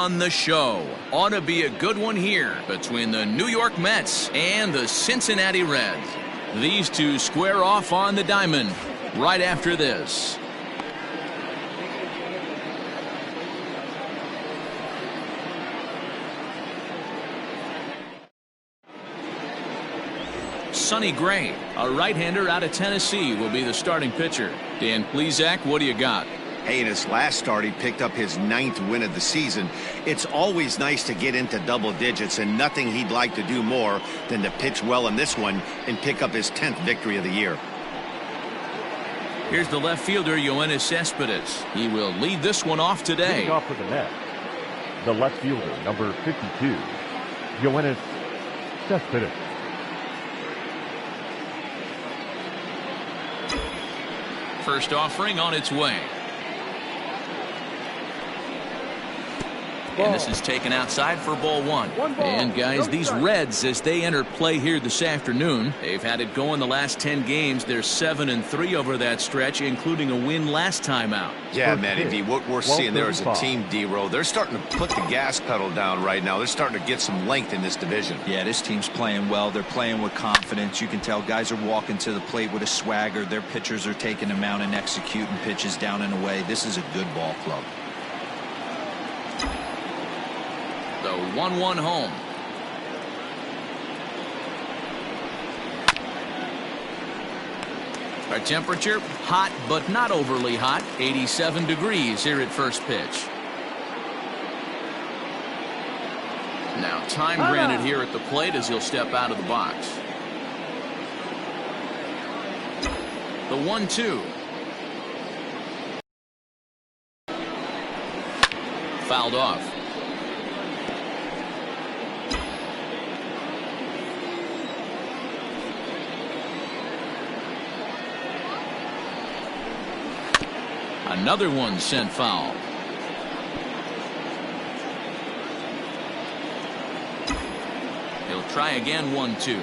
on the show. Ought to be a good one here between the New York Mets and the Cincinnati Reds. These two square off on the diamond right after this. Sonny Gray, a right-hander out of Tennessee, will be the starting pitcher. Dan Plesac, what do you got? Hey, in his last start, he picked up his 9th win of the season. It's always nice to get into double digits, and nothing he'd like to do more than to pitch well in this one and pick up his 10th victory of the year. Here's the left fielder, Yoenis Cespedes. He will lead this one off today. Leading off for the Mets, the left fielder, number 52, Yoenis Cespedes. First offering on its way. And this is taken outside for ball one. And guys, these Reds, as they enter play here this afternoon, they've had it going the last 10 games. They're 7-3 over that stretch, including a win last time out. Yeah, Matty V, what we're seeing there is a team, D-Row. They're starting to put the gas pedal down right now. They're starting to get some length in this division. Yeah, this team's playing well. They're playing with confidence. You can tell guys are walking to the plate with a swagger. Their pitchers are taking them out and executing pitches down and away. This is a good ball club. The 1-1 home. Our temperature, hot but not overly hot, 87 degrees here at first pitch. Now time granted here at the plate as he'll step out of the box. The 1-2. Fouled off. Another one sent foul. He'll try again. 1-2.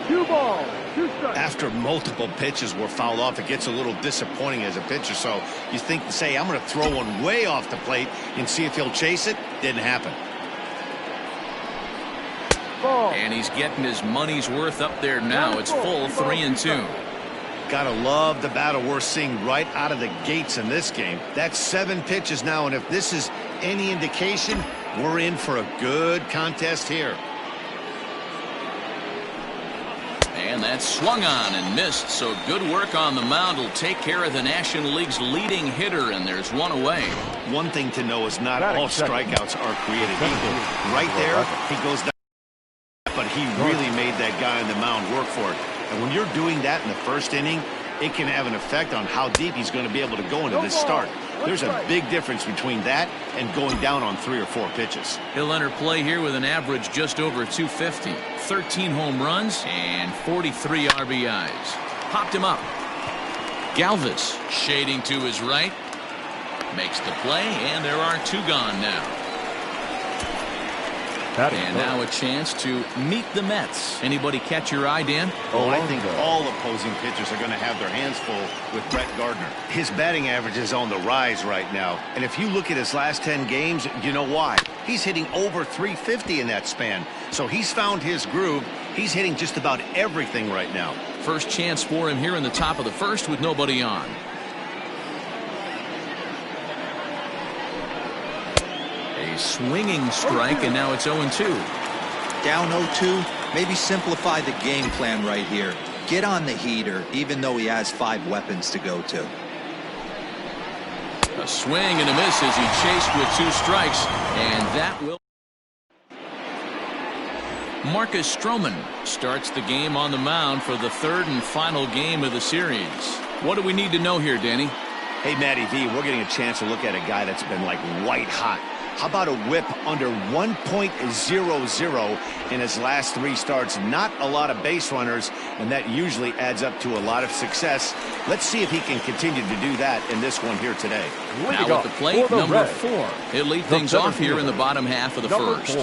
2 balls, 2 strikes. After multiple pitches were fouled off, it gets a little disappointing as a pitcher. So you think, say, I'm going to throw one way off the plate and see if he'll chase it. Didn't happen. And he's getting his money's worth up there now. It's full 3-2. Gotta love the battle we're seeing right out of the gates in this game. That's 7 pitches now, and if this is any indication, we're in for a good contest here. And that's swung on and missed, so good work on the mound will take care of the National League's leading hitter, and there's one away. One thing to know is not all strikeouts are created equal. Right there, he goes down, but he really made that guy on the mound work for it. And when you're doing that in the first inning, it can have an effect on how deep he's going to be able to go into this start. There's a big difference between that and going down on 3 or 4 pitches. He'll enter play here with an average just over 250, 13 home runs, and 43 RBIs. Popped him up. Galvis shading to his right. Makes the play, and there are 2 gone now. And now a chance to meet the Mets. Anybody catch your eye, Dan? Oh, I think all opposing pitchers are going to have their hands full with Brett Gardner. His batting average is on the rise right now. And if you look at his last 10 games, you know why. He's hitting over 350 in that span. So he's found his groove. He's hitting just about everything right now. First chance for him here in the top of the first with nobody on. A swinging strike, and now it's 0-2. Down 0-2. Maybe simplify the game plan right here. Get on the heater, even though he has 5 weapons to go to. A swing and a miss as he chased with 2 strikes, and that will. Marcus Stroman starts the game on the mound for the 3rd and final game of the series. What do we need to know here, Danny? Hey, Matty V, we're getting a chance to look at a guy that's been like white hot. How about a whip under 1.00 in his last 3 starts? Not a lot of base runners, and that usually adds up to a lot of success. Let's see if he can continue to do that in this one here today. Now at the plate, number 4. He'll lead things off here in the bottom half of the first.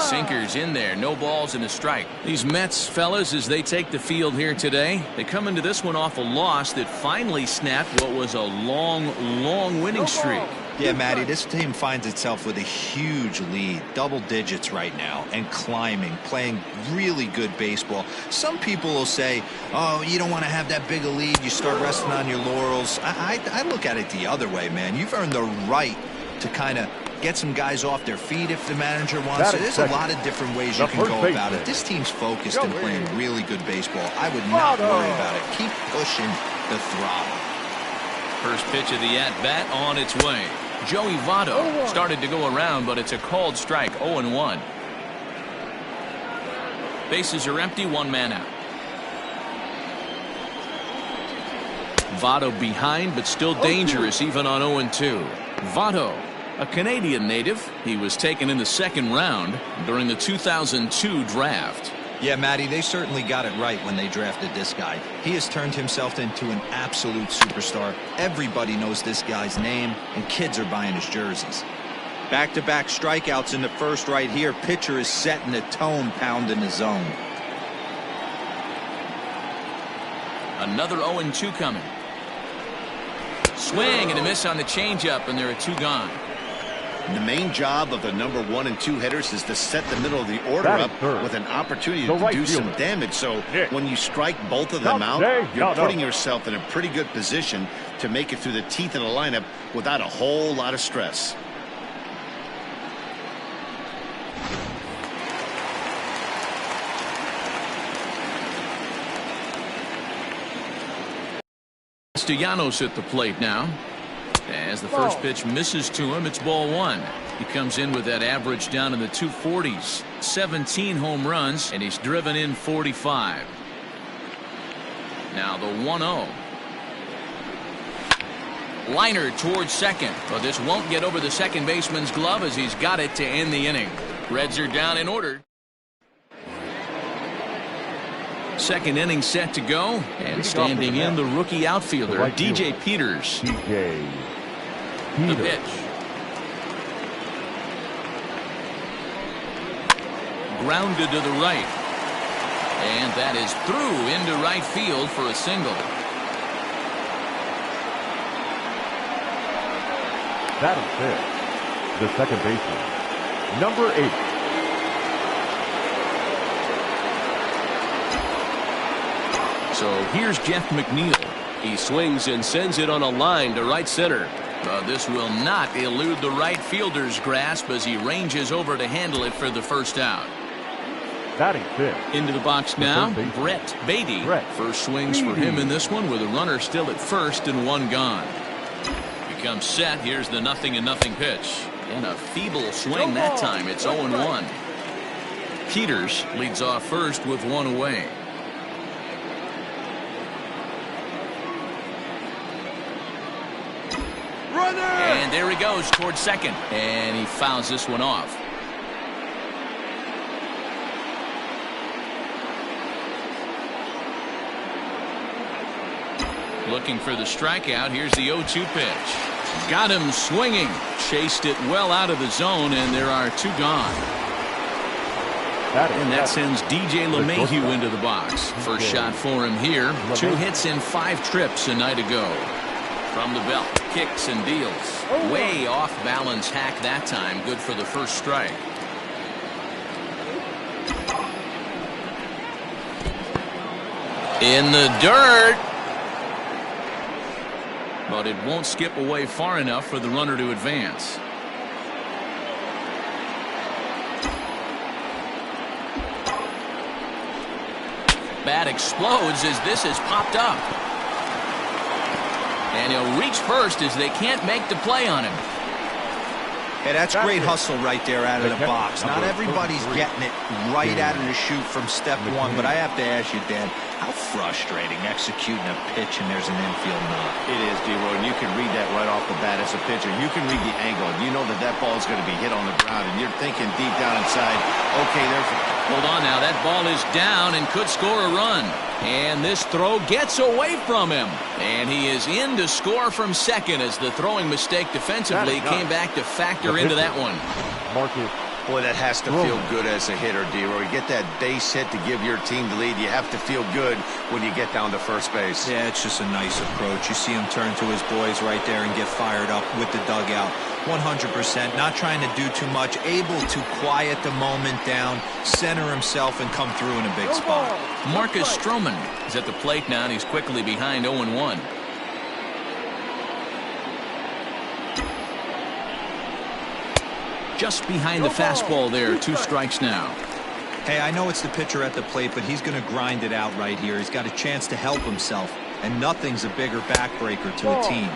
Sinkers in there, no balls and a strike. These Mets fellas, as they take the field here today, they come into this one off a loss that finally snapped what was a long winning streak. Yeah, Matty, this team finds itself with a huge lead, double digits right now, and climbing, playing really good baseball. Some people will say, oh, you don't want to have that big a lead, you start resting on your laurels. I look at it the other way, man. You've earned the right to kind of get some guys off their feet if the manager wants to. There's a lot of different ways you can go about it. This team's focused and playing really good baseball. I would not worry about it. Keep pushing the throttle. First pitch of the at-bat on its way. Joey Votto started to go around, but it's a called strike, 0-1. Bases are empty, one man out. Votto behind, but still dangerous even on 0-2. Votto, a Canadian native. He was taken in the second round during the 2002 draft. Yeah, Matty, they certainly got it right when they drafted this guy. He has turned himself into an absolute superstar. Everybody knows this guy's name, and kids are buying his jerseys. Back-to-back strikeouts in the first right here. Pitcher is setting the tone, pounding the zone. Another 0-2 coming. Swing and a miss on the changeup, and there are two gone. The main job of the number 1 and 2 hitters is to set the middle of the order up with an opportunity to do some damage. So when you strike both of them out, you're putting yourself in a pretty good position to make it through the teeth of the lineup without a whole lot of stress. Castellanos at the plate now. As the first pitch misses to him, it's ball one. He comes in with that average down in the 240s. 17 home runs, and he's driven in 45. Now the 1-0. Liner towards second, but this won't get over the second baseman's glove as he's got it to end the inning. Reds are down in order. Second inning set to go, and standing in the rookie outfielder, DJ Peters. The pitch. Grounded to the right. And that is through into right field for a single. That is it. The second baseman, number 8. So here's Jeff McNeil. He swings and sends it on a line to right center. This will not elude the right fielder's grasp as he ranges over to handle it for the first out. Batting fifth. Into the box now, Brett Beatty. First swings for him in this one with a runner still at first and one gone. Becomes set. Here's the 0-0 pitch. And a feeble swing that time. It's 0-1. Peters leads off first with one away. And there he goes towards second. And he fouls this one off. Looking for the strikeout. Here's the 0-2 pitch. Got him swinging. Chased it well out of the zone, and there are two gone. And that sends DJ LeMahieu into the box. First shot for him here. 2 hits in 5 trips a night ago. From the belt, kicks and deals. Way off balance hack that time. Good for the first strike. In the dirt. But it won't skip away far enough for the runner to advance. Bat explodes as this is popped up. And he'll reach first as they can't make the play on him. Hey, that's great hustle right there out of the box. Not everybody's getting it right out of the chute from step one, but I have to ask you, Dan, how frustrating executing a pitch and there's an infield knock. It is, D-Roy, and you can read that right off the bat as a pitcher. You can read the angle. You know that that ball is going to be hit on the ground, and you're thinking deep down inside, okay, there's... Hold on now, that ball is down and could score a run. And this throw gets away from him. And he is in to score from second as the throwing mistake defensively came back to factor into that one. Marcus Boy, that has to feel good as a hitter, D-Roy. You get that base hit to give your team the lead. You have to feel good when you get down to first base. Yeah, it's just a nice approach. You see him turn to his boys right there and get fired up with the dugout. 100%, not trying to do too much, able to quiet the moment down, center himself, and come through in a big spot. Marcus Stroman is at the plate now, and he's quickly behind 0-1. Just behind the fastball there, 2 strikes now. Hey, I know it's the pitcher at the plate, but he's going to grind it out right here. He's got a chance to help himself, and nothing's a bigger backbreaker to a team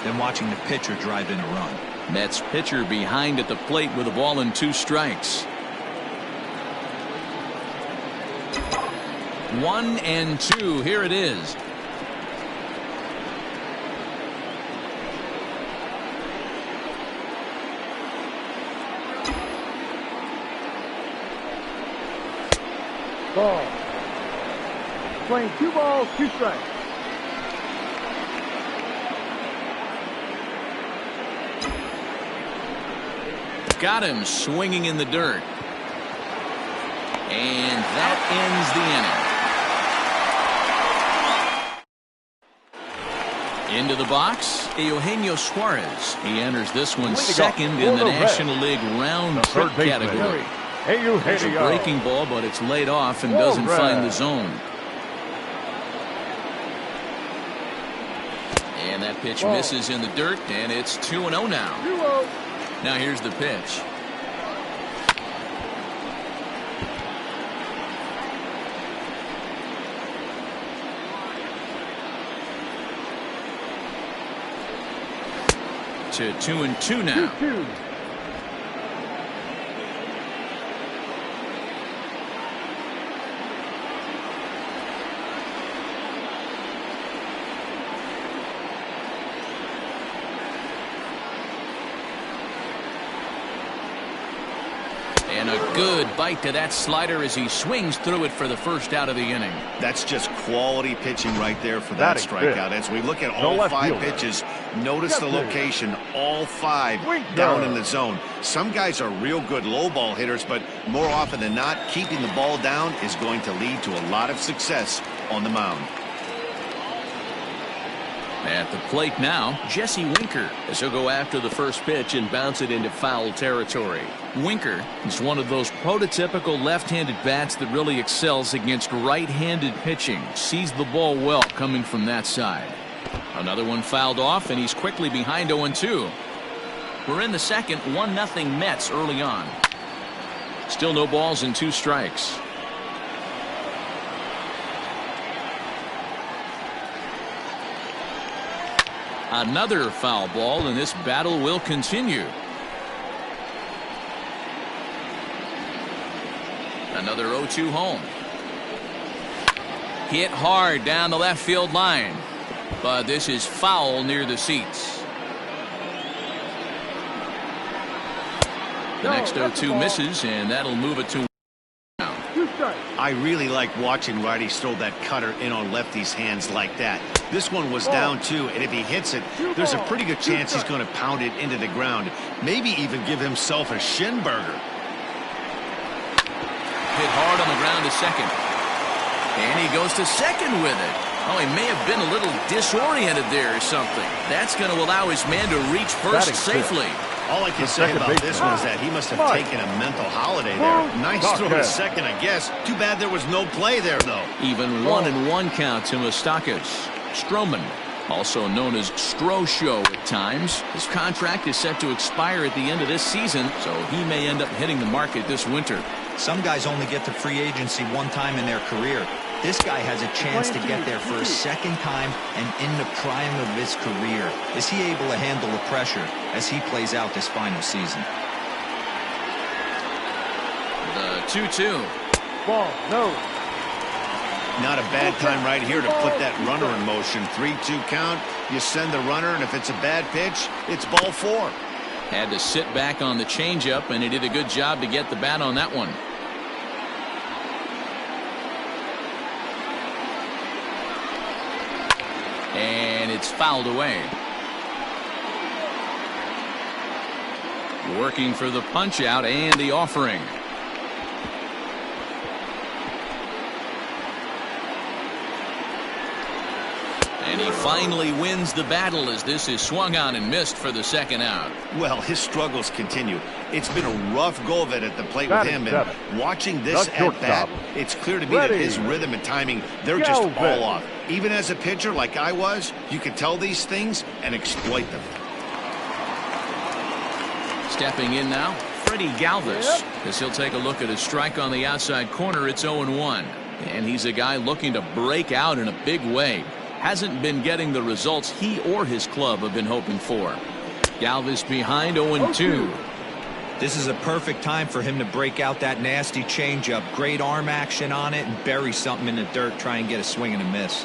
than watching the pitcher drive in a run. Mets pitcher behind at the plate with a ball and 2 strikes. 1-2. Here it is. Ball. Playing 2 balls, 2 strikes. Got him swinging in the dirt. And that ends the inning. Into the box, Eugenio Suarez. He enters this one second in the National League round trip category. It's a breaking ball, but it's laid off and doesn't find the zone. And that pitch misses in the dirt, and it's 2-0 now. Now here's the pitch. To 2-2 now. And a good bite to that slider as he swings through it for the first out of the inning. That's just quality pitching right there for that strikeout. As we look at all 5 pitches, notice the location, all 5 down in the zone. Some guys are real good low ball hitters, but more often than not, keeping the ball down is going to lead to a lot of success on the mound. At the plate now, Jesse Winker, as he'll go after the first pitch and bounce it into foul territory. Winker is one of those prototypical left-handed bats that really excels against right-handed pitching. Sees the ball well coming from that side. Another one fouled off, and he's quickly behind 0-2. We're in the second, 1-0 Mets early on. Still no balls and 2 strikes. Another foul ball, and this battle will continue. Another 0-2 home. Hit hard down the left field line, but this is foul near the seats. The next 0-2 misses, and that'll move it to now. I really like watching righties throw that cutter in on lefties' hands like that. This one was down 2, and if he hits it, there's a pretty good chance he's going to pound it into the ground. Maybe even give himself a shin burger. Hit hard on the ground to second. And he goes to second with it. Oh, he may have been a little disoriented there or something. That's going to allow his man to reach first safely. All I can say about this one is that he must have taken a mental holiday there. Nice throw to second, I guess. Too bad there was no play there, though. Even 1-1 count to Moustakas. Stroman, also known as Strosho at times. His contract is set to expire at the end of this season, so he may end up hitting the market this winter. Some guys only get to free agency one time in their career. This guy has a chance to get there for a second time and in the prime of his career. Is he able to handle the pressure as he plays out this final season? The 2-2. Ball, no. Not a bad time right here to put that runner in motion. 3-2 count. You send the runner, and if it's a bad pitch, it's ball 4. Had to sit back on the changeup, and he did a good job to get the bat on that one. And it's fouled away. Working for the punch out and the offering. And he finally wins the battle as this is swung on and missed for the second out. Well, his struggles continue. It's been a rough go of it at the plate with him, and watching this at bat, it's clear to me that his rhythm and timing, they're just all off. Even as a pitcher like I was, you can tell these things and exploit them. Stepping in now, Freddie Galvis, as he'll take a look at a strike on the outside corner. It's 0-1, and he's a guy looking to break out in a big way. Hasn't been getting the results he or his club have been hoping for. Galvis behind 0-2. This is a perfect time for him to break out that nasty changeup. Great arm action on it and bury something in the dirt. Try and get a swing and a miss.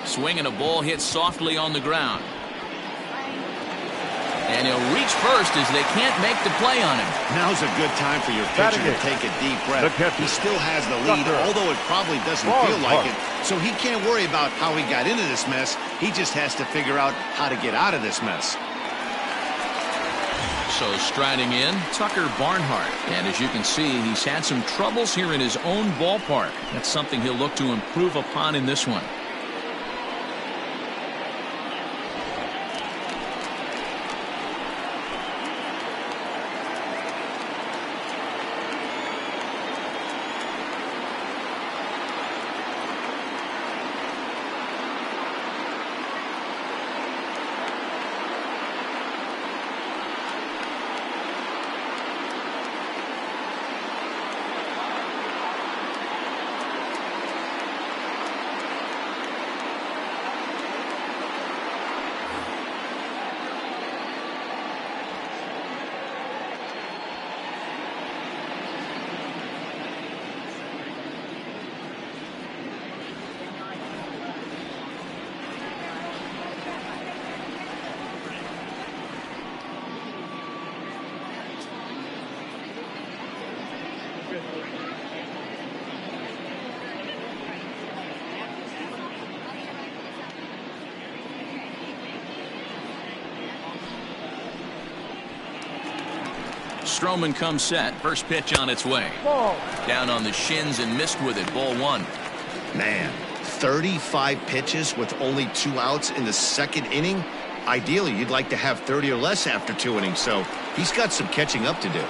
Swing and a ball hit softly on the ground. And he'll reach first as they can't make the play on him. Now's a good time for your pitcher to take a deep breath. He still has the lead, although it probably doesn't feel like it. So he can't worry about how he got into this mess. He just has to figure out how to get out of this mess. So striding in, Tucker Barnhart. And as you can see, he's had some troubles here in his own ballpark. That's something he'll look to improve upon in this one. Stroman comes set. First pitch on its way. Down on the shins and missed with it. Ball one. Man, 35 pitches with only 2 outs in the second inning. Ideally, you'd like to have 30 or less after 2 innings, so he's got some catching up to do.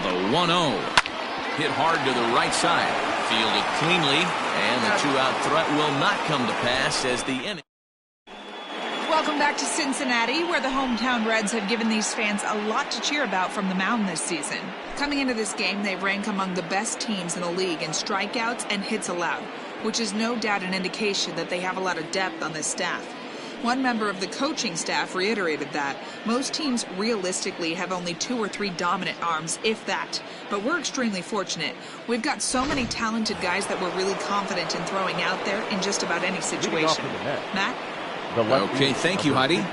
The 1-0. Hit hard to the right side. Fielded cleanly. And the 2-out threat will not come to pass as the inning. Welcome back to Cincinnati, where the hometown Reds have given these fans a lot to cheer about from the mound this season. Coming into this game, they rank among the best teams in the league in strikeouts and hits allowed, which is no doubt an indication that they have a lot of depth on this staff. One member of the coaching staff reiterated that. Most teams realistically have only 2 or 3 dominant arms, if that. But we're extremely fortunate. We've got so many talented guys that we're really confident in throwing out there in just about any situation. Matt? Okay, thank you, Heidi.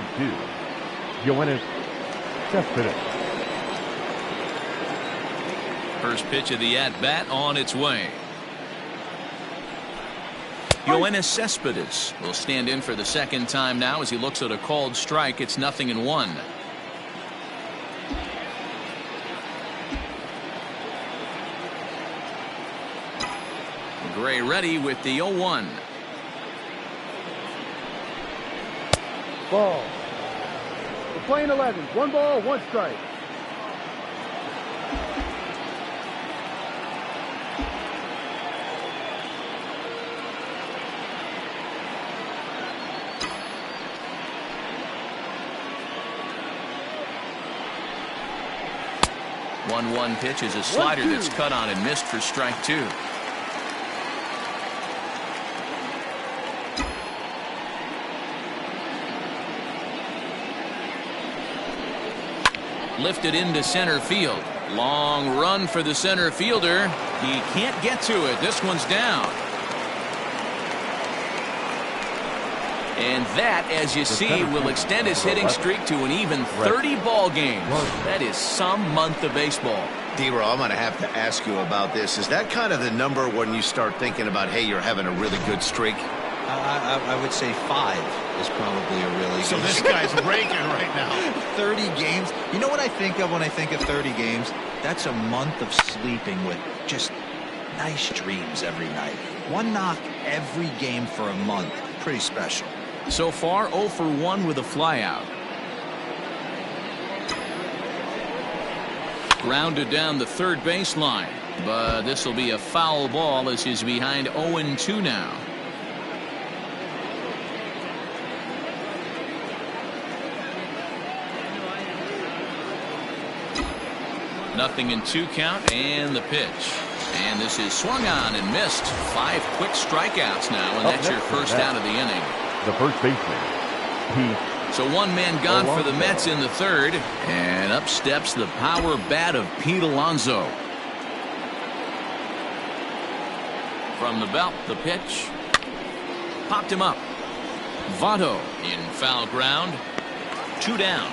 Yoenis Cespedes. First pitch of the at-bat on its way. Yoenis Cespedes will stand in for the second time now as he looks at a called strike. It's 0-1. Gray ready with the 0-1. Ball. We're playing 11. 1 ball, 1 strike. One pitch is a slider that's cut on and missed for strike 2. Lifted into center field. Long run for the center fielder. He can't get to it. This one's down. And that, as you see, will extend his hitting streak to an even 30 ball games. That is some month of baseball. D-Row, I'm going to have to ask you about this. Is that kind of the number when you start thinking about, hey, you're having a really good streak? I would say 5 is probably a really good. So this guy's raking right now. 30 games. You know what I think of when I think of 30 games? That's a month of sleeping with just nice dreams every night. 1 knock every game for a month. Pretty special. So far, 0 for 1 with a flyout. Grounded down the third baseline, but this will be a foul ball as he's behind 0-2 now. Nothing in 2 count, and the pitch. And this is swung on and missed. 5 quick strikeouts now, and that's your first out of the inning. The first baseman, So 1 man gone for the Mets in the third, and up steps the power bat of Pete Alonso. From the belt, the pitch. Popped him up. Votto in foul ground. 2 down.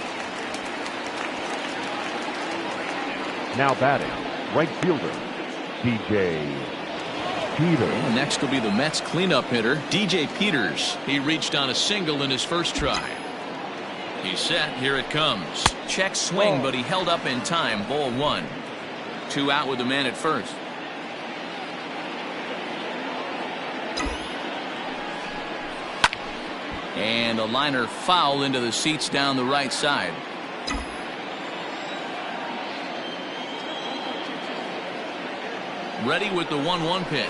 now batting, right fielder, DJ Peters. And next will be the Mets cleanup hitter, DJ Peters. He reached on a single in his first try. He's set. Here it comes. Check swing, but he held up in time. Ball 1. 2 out with the man at first. And a liner foul into the seats down the right side. Ready with the 1-1 pitch.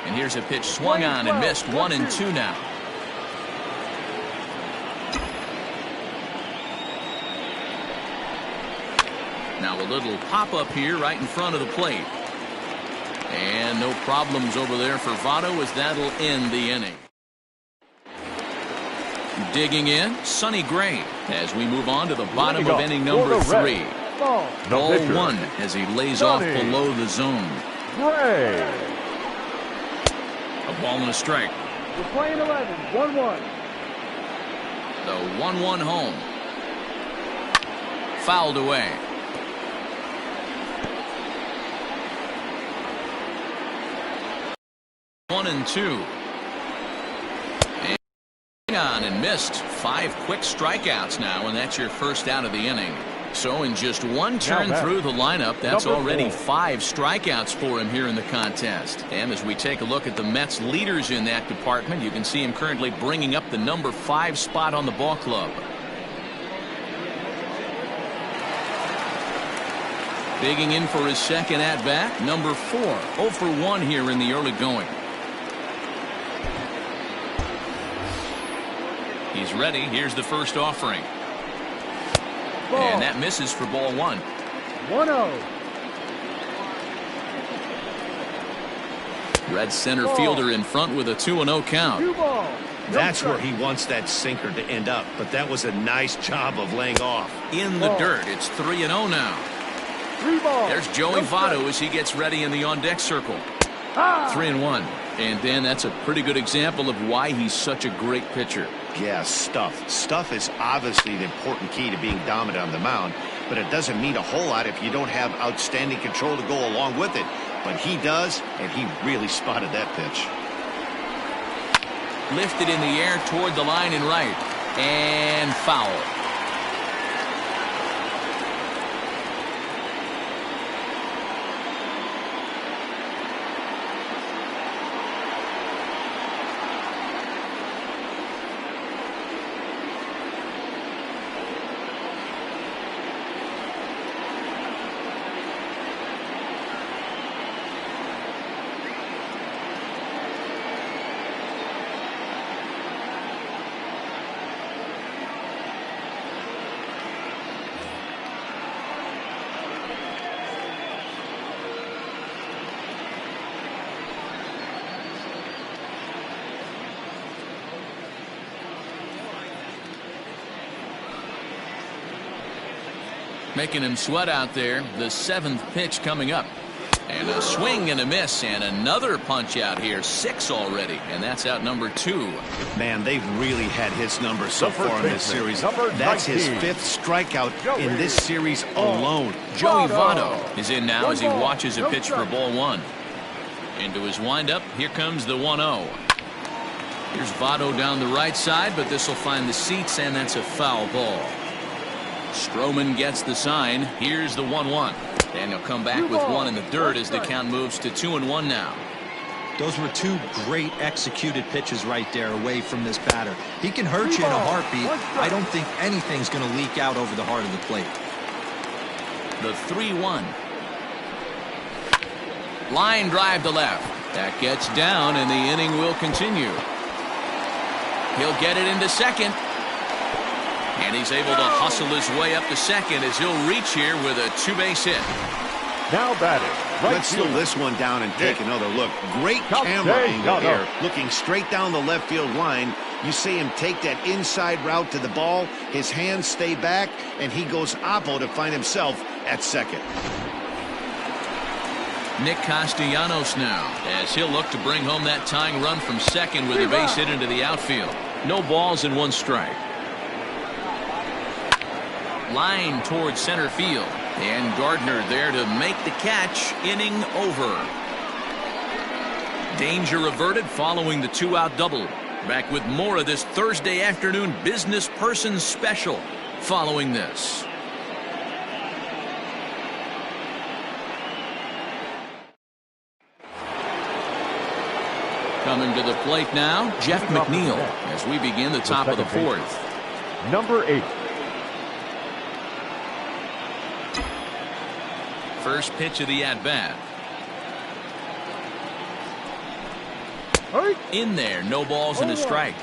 And here's a pitch swung on and missed. 1-2 now. Now a little pop-up here right in front of the plate. And no problems over there for Votto as that'll end the inning. Digging in, Sonny Gray as we move on to the bottom of inning number 3. Ball 1 as he lays off below the zone. Gray. A ball and a strike. We're playing 11, 1-1. The 1-1 home. Fouled away. One and 2. On and missed. 5 quick strikeouts now, and that's your first out of the inning. So in just one turn through the lineup, that's already 5 strikeouts for him here in the contest. And as we take a look at the Mets leaders in that department, you can see him currently bringing up the number 5 spot on the ball club. Digging in for his second at bat, number 4. 0 for 1 here in the early going. He's ready. Here's the first offering. And that misses for ball 1. 1-0. Red center fielder in front with a 2-0 count. 2 ball. That's where he wants that sinker to end up, but that was a nice job of laying off. In the dirt, it's 3-0 now. 3 balls. There's Joey Votto as he gets ready in the on-deck circle. 3-1. And Dan, that's a pretty good example of why he's such a great pitcher. Yeah, stuff. Stuff is obviously the important key to being dominant on the mound, but it doesn't mean a whole lot if you don't have outstanding control to go along with it. But he does, and he really spotted that pitch. Lifted in the air toward the line and right. And foul. Making him sweat out there. The 7th pitch coming up. And a swing and a miss, and another punch out here. 6 already, and that's out number 2. Man, they've really had his number so Number far in this 19. series. Number That's his 19. 5th strikeout in this series alone. Joey Votto is in now as he watches a pitch for ball 1. Into his windup, here comes the 1-0. Here's Votto down the right side, but this will find the seats, and that's a foul ball. Stroman gets the sign. Here's the 1-1. And he'll come back with 1 in the dirt as the count moves to 2-1 now. Those were 2 great executed pitches right there away from this batter. He can hurt you in a heartbeat. I don't think anything's going to leak out over the heart of the plate. The 3-1. Line drive to left. That gets down, and the inning will continue. He'll get it into second. And he's able to hustle his way up to second as he'll reach here with a 2-base hit. Now batting. Right Let's slow field. this one down and take another look. Great camera angle here. Looking straight down the left field line. You see him take that inside route to the ball. His hands stay back, and he goes oppo to find himself at second. Nick Castellanos now as he'll look to bring home that tying run from second with a base hit into the outfield. No balls and 1 strike. Line towards center field, and Gardner there to make the catch. Inning over. Danger averted following the 2-out double. Back with more of this Thursday afternoon business person special following this. Coming to the plate now, Jeff McNeil as we begin the top of the 4th. Number 8. First pitch of the at-bat. In there, no balls and a strike.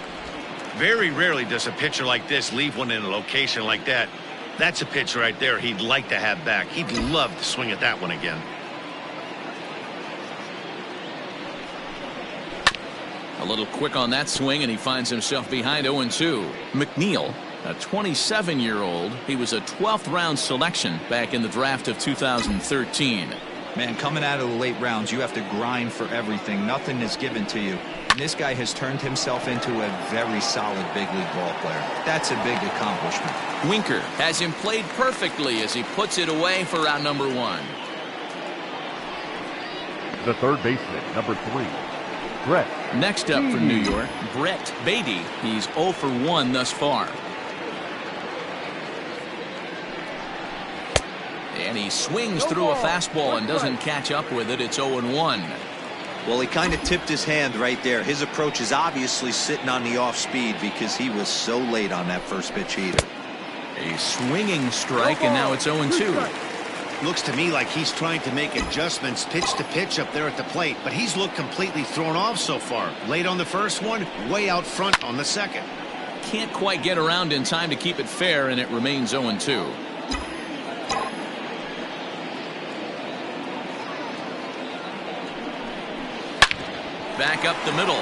Very rarely does a pitcher like this leave one in a location like that. That's a pitch right there he'd like to have back. He'd love to swing at that one again. A little quick on that swing, and he finds himself behind 0-2. McNeil, a 27-year-old. He was a 12th round selection back in the draft of 2013. Man, coming out of the late rounds, you have to grind for everything. Nothing is given to you. And this guy has turned himself into a very solid big league ball player. That's a big accomplishment. Winker has him played perfectly as he puts it away for out number 1. The third baseman, number 3. Brett. Next up for New York, Brett Beatty. He's 0 for 1 thus far. And he swings through a fastball and doesn't catch up with it. It's 0-1. Well, he kind of tipped his hand right there. His approach is obviously sitting on the off speed because he was so late on that first pitch either. A swinging strike, and now it's 0-2. Looks to me like he's trying to make adjustments pitch to pitch up there at the plate, but he's looked completely thrown off so far. Late on the first one, way out front on the second. Can't quite get around in time to keep it fair, and it remains 0-2. Back up the middle.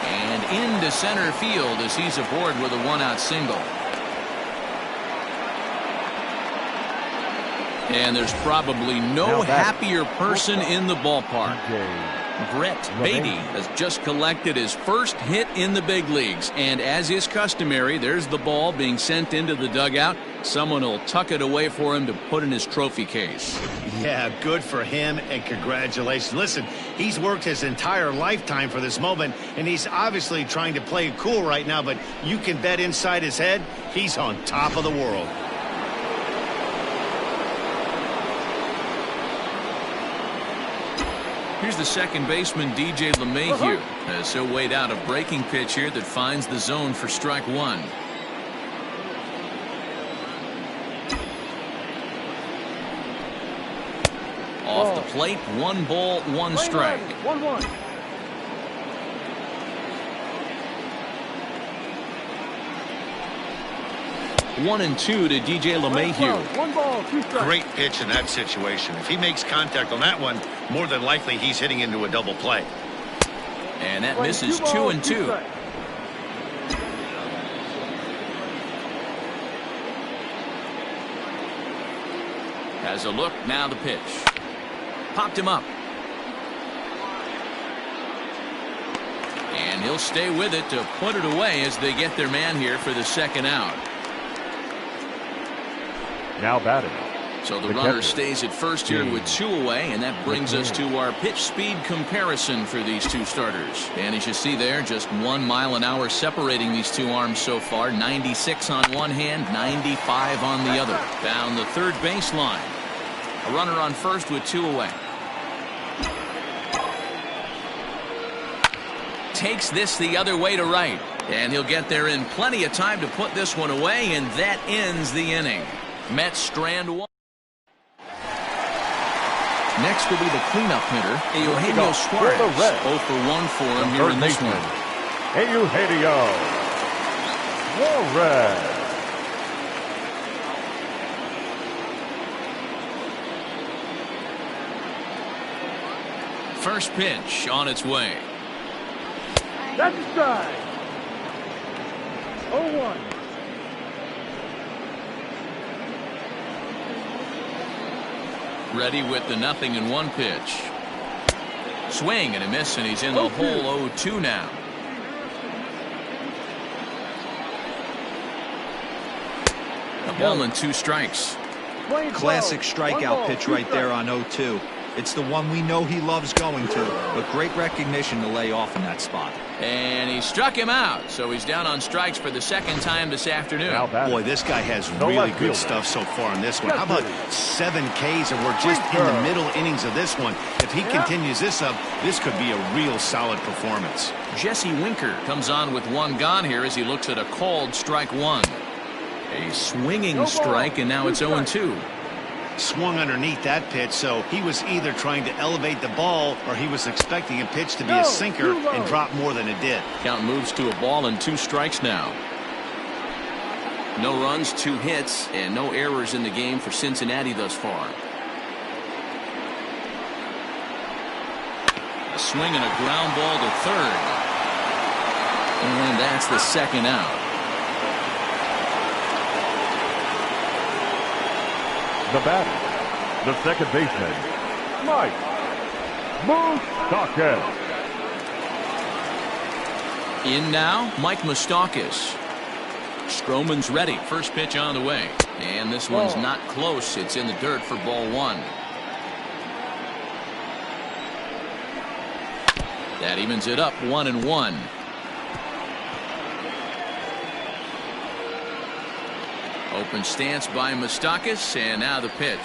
And into center field as he's aboard with a one-out single. And there's probably no happier person in the ballpark. Brett Beatty has just collected his first hit in the big leagues. And as is customary, there's the ball being sent into the dugout. Someone will tuck it away for him to put in his trophy case. Yeah, good for him, and congratulations. Listen, he's worked his entire lifetime for this moment, and he's obviously trying to play it cool right now, but you can bet inside his head, he's on top of the world. Here's the second baseman, DJ LeMahieu, as he'll wait out a breaking pitch here that finds the zone for strike one. Off the plate, 1 ball, 1 strike. 1-1. 1-2 to DJ LeMahieu. 1 ball, 2 strikes. Great pitch in that situation. If he makes contact on that one, more than likely he's hitting into a double play. And that misses 2-2. Has a look, now the pitch. Popped him up. And he'll stay with it to put it away as they get their man here for the second out. Now batting. So the runner stays at first here with 2 away, and that brings us to our pitch speed comparison for these two starters. And as you see there, just 1 mile an hour separating these two arms so far. 96 on one hand, 95 on the other. Down the third baseline. A runner on first with 2 away. Takes this the other way to right. And he'll get there in plenty of time to put this one away, and that ends the inning. Mets strand 1. Next will be the cleanup hitter, Eugenio Suarez. 0 for 1 for him here in this one. Eugenio Suarez. First pitch on its way. That's a strike. 0-1. Ready with the 0-1 pitch. Swing and a miss, and he's in the hole. 0-2 now. A ball and 2 strikes. Classic strikeout pitch right there on 0-2. It's the one we know he loves going to, but great recognition to lay off in that spot. And he struck him out, so he's down on strikes for the second time this afternoon. Boy, this guy has really good stuff so far in this one. How about 7 Ks, and we're just in the middle innings of this one. If he continues this up, this could be a real solid performance. Jesse Winker comes on with 1 gone here as he looks at a called strike 1. A swinging strike, and now it's 0-2. Swung underneath that pitch, so he was either trying to elevate the ball or he was expecting a pitch to be a sinker and drop more than it did. Count moves to a ball and 2 strikes now. No runs, 2 hits, and no errors in the game for Cincinnati thus far. A swing and a ground ball to third. And that's the second out. The batter, the second baseman, Mike Moustakas. In now, Mike Moustakas. Stroman's ready. First pitch on the way. And this one's not close. It's in the dirt for ball 1. That evens it up 1-1. Open stance by Moustakas, and now the pitch.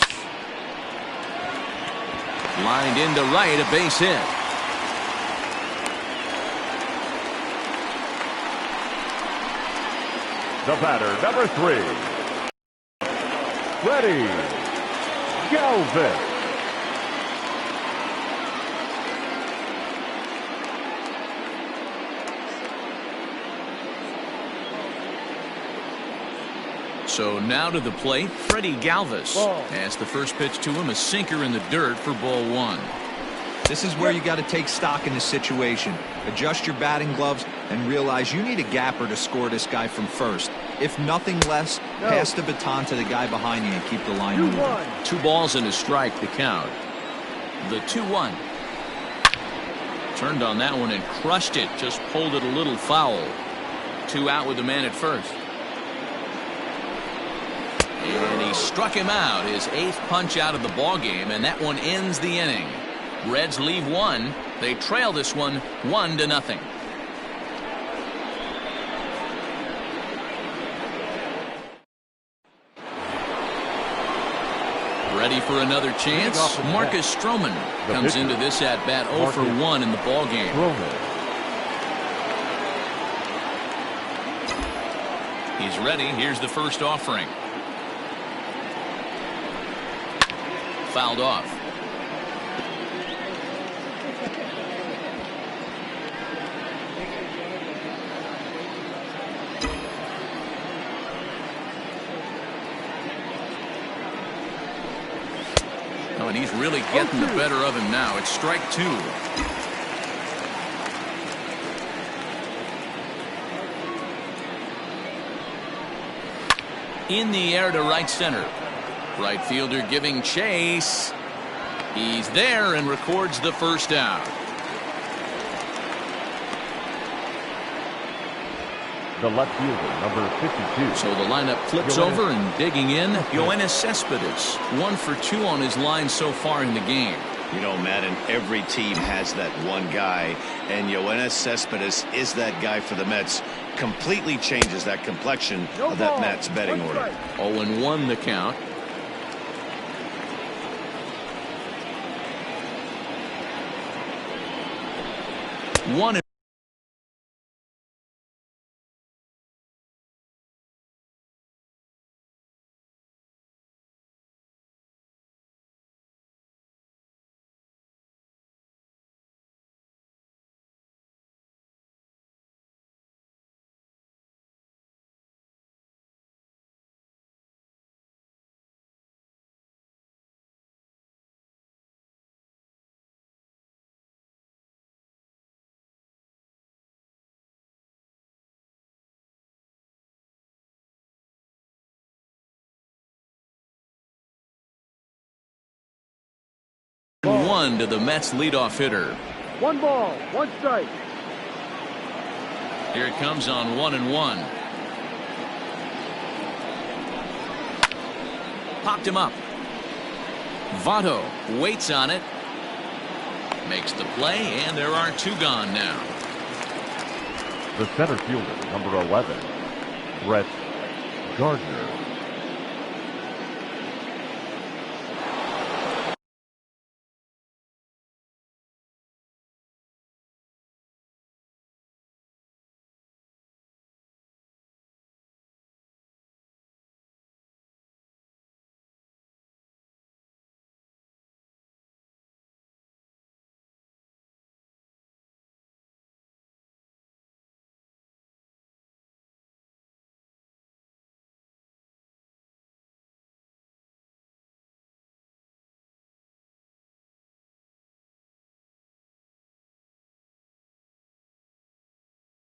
Lined into right, a base hit. The batter, number 3, Freddie Galvis. So now to the plate, Freddie Galvis. As the first pitch to him, a sinker in the dirt for ball 1. This is where you got to take stock in the situation. Adjust your batting gloves and realize you need a gapper to score this guy from first. If nothing less, pass the baton to the guy behind you and keep the line moving. 2 balls and a strike to count. The 2-1. Turned on that one and crushed it. Just pulled it a little foul. 2 out with the man at first. And he struck him out. His 8th punch out of the ball game, and that one ends the inning. Reds leave 1. They trail this one 1-0. Ready for another chance. Marcus Stroman comes into this at bat 0 for 1 in the ball game. He's ready. Here's the first offering. Fouled off. Oh, and he's really getting the better of him now. It's strike 2. In the air to right center. Right fielder giving chase. He's there and records the first out. The left fielder, number 52. So the lineup flips over and digging in. Yoenis Cespedes, 1 for 2 on his line so far in the game. You know, Madden, every team has that one guy, and Yoenis Cespedes is that guy for the Mets. Completely changes that complexion of that Mets betting order. 0-1 the count. One. One to the Mets leadoff hitter. 1 ball, 1 strike. Here it comes on 1-1. Popped him up. Votto waits on it. Makes the play, and there are 2 gone now. The center fielder, number 11, Brett Gardner.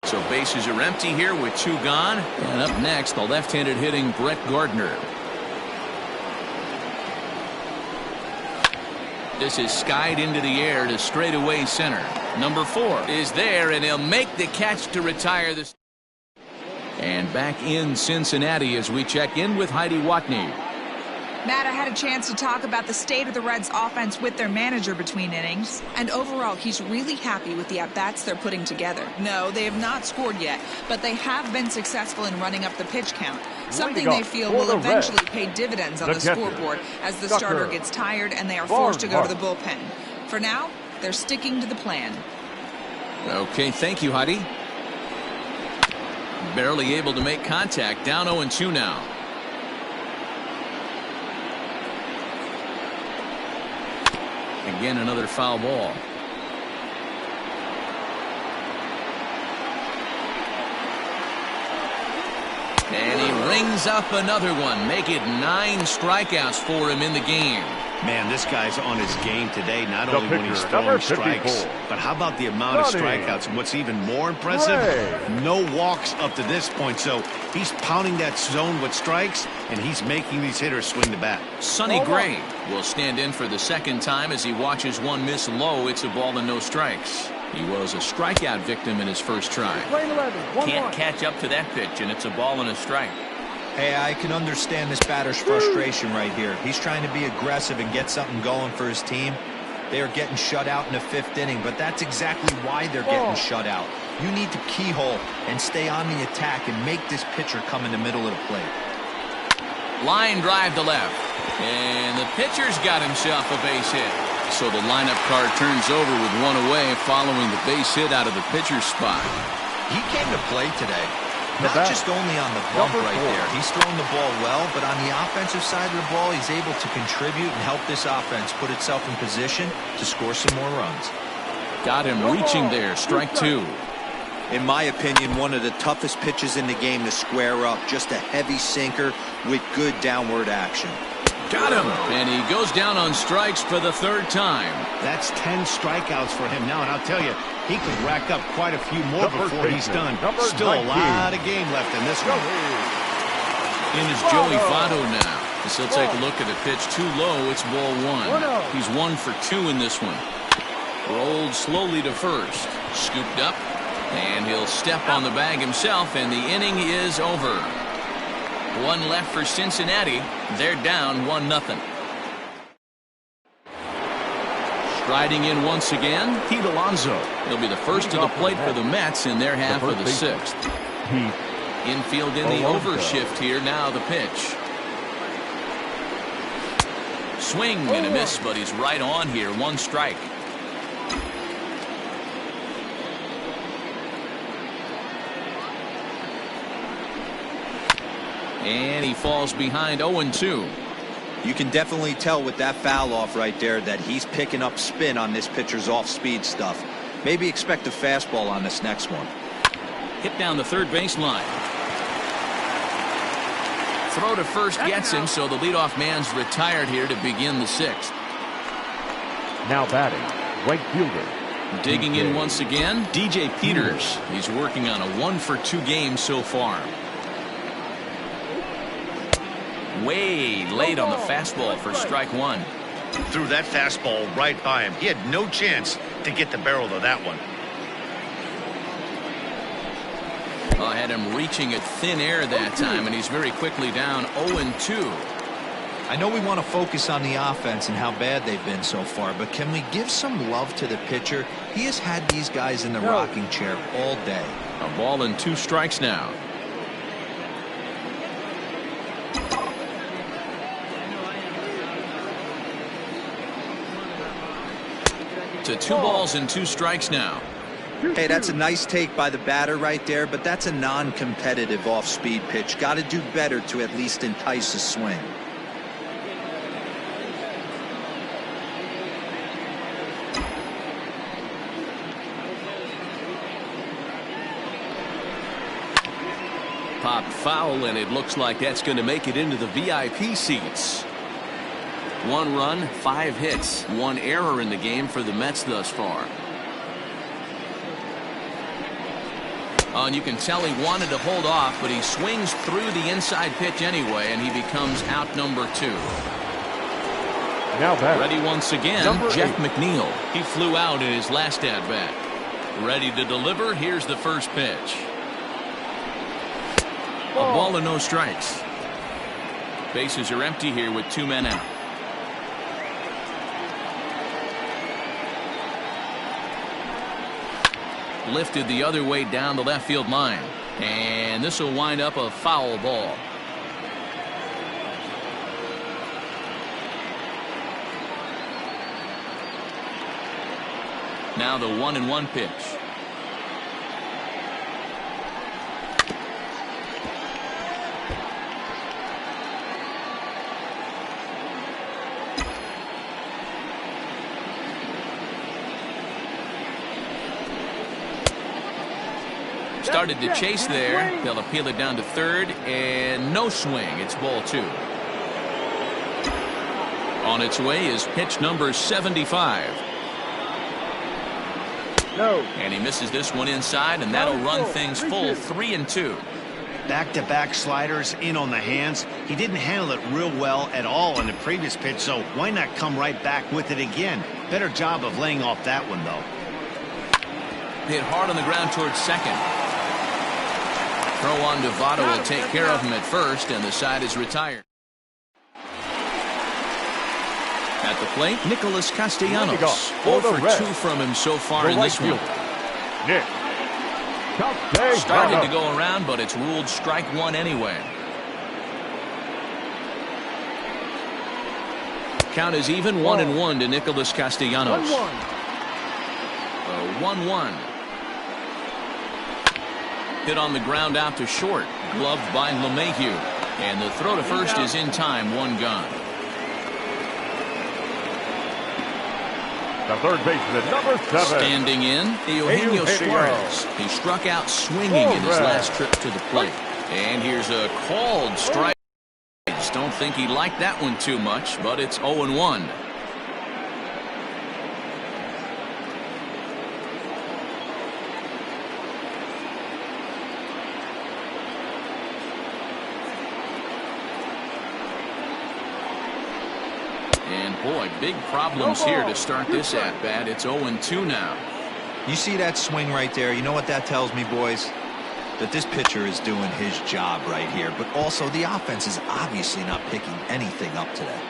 So bases are empty here with 2 gone. And up next, the left-handed hitting Brett Gardner. This is skied into the air to straightaway center. Number 4 is there, and he'll make the catch to retire this. And back in Cincinnati as we check in with Heidi Watney. Matt, I had a chance to talk about the state of the Reds offense with their manager between innings, and overall he's really happy with the at-bats they're putting together. No, they have not scored yet, but they have been successful in running up the pitch count, something they feel will eventually pay dividends on the scoreboard as the starter gets tired and they are forced to go to the bullpen. For now, they're sticking to the plan. Okay, thank you, Heidi. Barely able to make contact, down 0-2 now. Again, another foul ball. And he rings up another one. Make it 9 strikeouts for him in the game. Man, this guy's on his game today, not The only when he's pitcher, throwing number strikes, 54. but how about the amount of Johnny. strikeouts? And what's even more impressive, Gray. no walks up to this point. So he's pounding that zone with strikes, and he's making these hitters swing the bat. Sonny Gray will stand in for the second time as he watches one miss low. It's a ball and no strikes. He was a strikeout victim in his first try. Playing 11, 1-1. Can't catch up to that pitch, and it's a ball and a strike. Hey, I can understand this batter's frustration right here. He's trying to be aggressive and get something going for his team. They are getting shut out in the 5th inning, but that's exactly why they're getting shut out. You need to keyhole and stay on the attack and make this pitcher come in the middle of the plate. Line drive to left. And the pitcher's got himself a base hit. So the lineup card turns over with one away following the base hit out of the pitcher's spot. He came to play today. The Not bat, just only on the bump number right 4. there. He's throwing the ball well, but on the offensive side of the ball, he's able to contribute and help this offense put itself in position to score some more runs. Got him reaching there. Strike 2. In my opinion, one of the toughest pitches in the game to square up. Just a heavy sinker with good downward action. Got him. And he goes down on strikes for the 3rd time. That's 10 strikeouts for him now, and I'll tell you, he could rack up quite a few more before he's done. Still a lot of game left in this one. In is Joey Votto now. As he'll take a look at the pitch too low. It's ball 1. He's 1 for 2 in this one. Rolled slowly to first. Scooped up. And he'll step on the bag himself, and the inning is over. 1 left for Cincinnati. They're down 1-0. Striding in once again, Pete Alonso. He'll be the first to the plate for the Mets in their half of the 6th. Infield in the overshift here. Now the pitch. Swing and a miss, but he's right on here. 1 strike. And he falls behind 0-2. You can definitely tell with that foul off right there that he's picking up spin on this pitcher's off-speed stuff. Maybe expect a fastball on this next one. Hit down the 3rd baseline. Throw to first gets him, so the leadoff man's retired here to begin the 6th. Now batting, right fielder. Digging in once again, DJ Peters. He's working on a 1 for 2 game so far. Way late on the fastball for strike 1. Threw that fastball right by him. He had no chance to get the barrel of that one. I had him reaching at thin air that time, and he's very quickly down 0-2. I know we want to focus on the offense and how bad they've been so far, but can we give some love to the pitcher? He has had these guys in the rocking chair all day. A ball and 2 strikes now. To 2 balls and 2 strikes now. Hey, that's a nice take by the batter right there, but that's a non-competitive off-speed pitch. Got to do better to at least entice a swing. Popped foul, and it looks like that's going to make it into the VIP seats. 1 run, 5 hits, 1 error in the game for the Mets thus far. Oh, and you can tell he wanted to hold off, but he swings through the inside pitch anyway, and he becomes out number 2. Now batting, Ready once again, Jeff McNeil. He flew out in his last at-bat. Ready to deliver. Here's the first pitch. A ball and no strikes. Bases are empty here with 2 men out. Lifted the other way down the left field line. And this will wind up a foul ball. Now the 1-1 pitch. Started to chase there. They'll appeal it down to 3rd, and no swing. It's ball 2. On its way is pitch number 75. No. And he misses this one inside, and that'll run things full 3-2. Back-to-back sliders in on the hands. He didn't handle it real well at all on the previous pitch, so why not come right back with it again? Better job of laying off that one, though. Hit hard on the ground towards second. Throw on to Votto will take care of him at first, and the side is retired. At the plate, Nicholas Castellanos. 0 for 2 from him so far in this one. Nick. Started to go around, but it's ruled strike one anyway. Count is even 1-1 to Nicholas Castellanos. 1-1. Hit on the ground out to short. Gloved by LeMahieu. And the throw to first is in time. One gone. The third baseman, number 7. Standing in, Eugenio Suarez. He struck out swinging in his last trip to the plate. And here's a called strike. Just don't think he liked that one too much, but it's 0-1. And boy, big problems here to start this at-bat. It's 0-2 now. You see that swing right there? You know what that tells me, boys? That this pitcher is doing his job right here. But also, the offense is obviously not picking anything up today.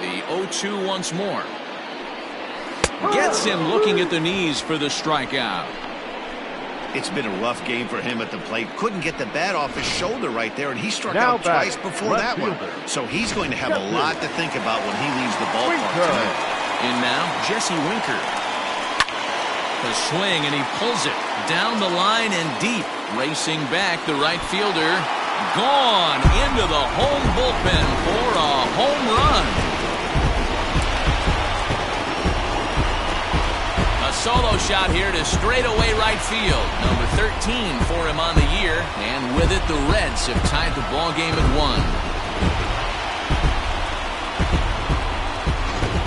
The 0-2 once more. Gets him looking at the knees for the strikeout. It's been a rough game for him at the plate. Couldn't get the bat off his shoulder right there, and he struck out twice before that one. So he's going to have a lot to think about when he leaves the ballpark tonight. And now, Jesse Winker. The swing, and he pulls it down the line and deep. Racing back, the right fielder. Gone into the home bullpen for a home run. A solo shot here to straightaway right field. Number 13 for him on the year. And with it, the Reds have tied the ball game at 1.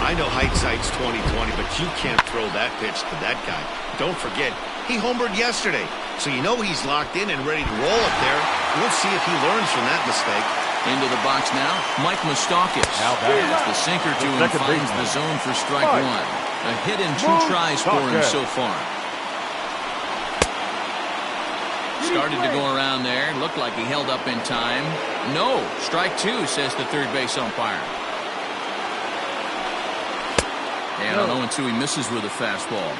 I know hindsight's 20/20, but you can't throw that pitch to that guy. Don't forget, he homered yesterday. So you know he's locked in and ready to roll up there. We'll see if he learns from that mistake. Into the box now, Mike Moustakas. As the sinker to him finds the zone for strike one. A hit in 2 tries for him so far. Started to go around there. Looked like he held up in time. No, strike 2, says the third base umpire. And on 0-2, he misses with a fastball.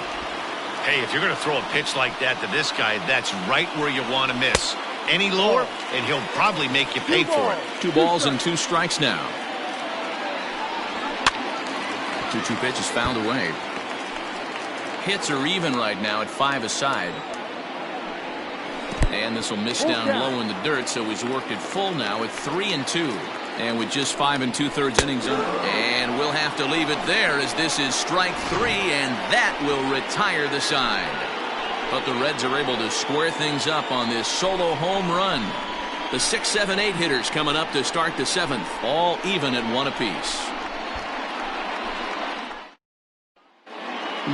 Hey, if you're going to throw a pitch like that to this guy, that's right where you want to miss. Any lower, and he'll probably make you pay for it. 2 balls and 2 strikes now. 2-2 pitch is fouled away. Hits are even right now at 5 aside. And this will miss down low in the dirt, so he's worked it full now at 3-2. And with just 5 2/3 innings under. And we'll have to leave it there as this is strike 3, and that will retire the side. But the Reds are able to square things up on this solo home run. The 6, 7, 8 hitters coming up to start the 7th, all even at 1 apiece.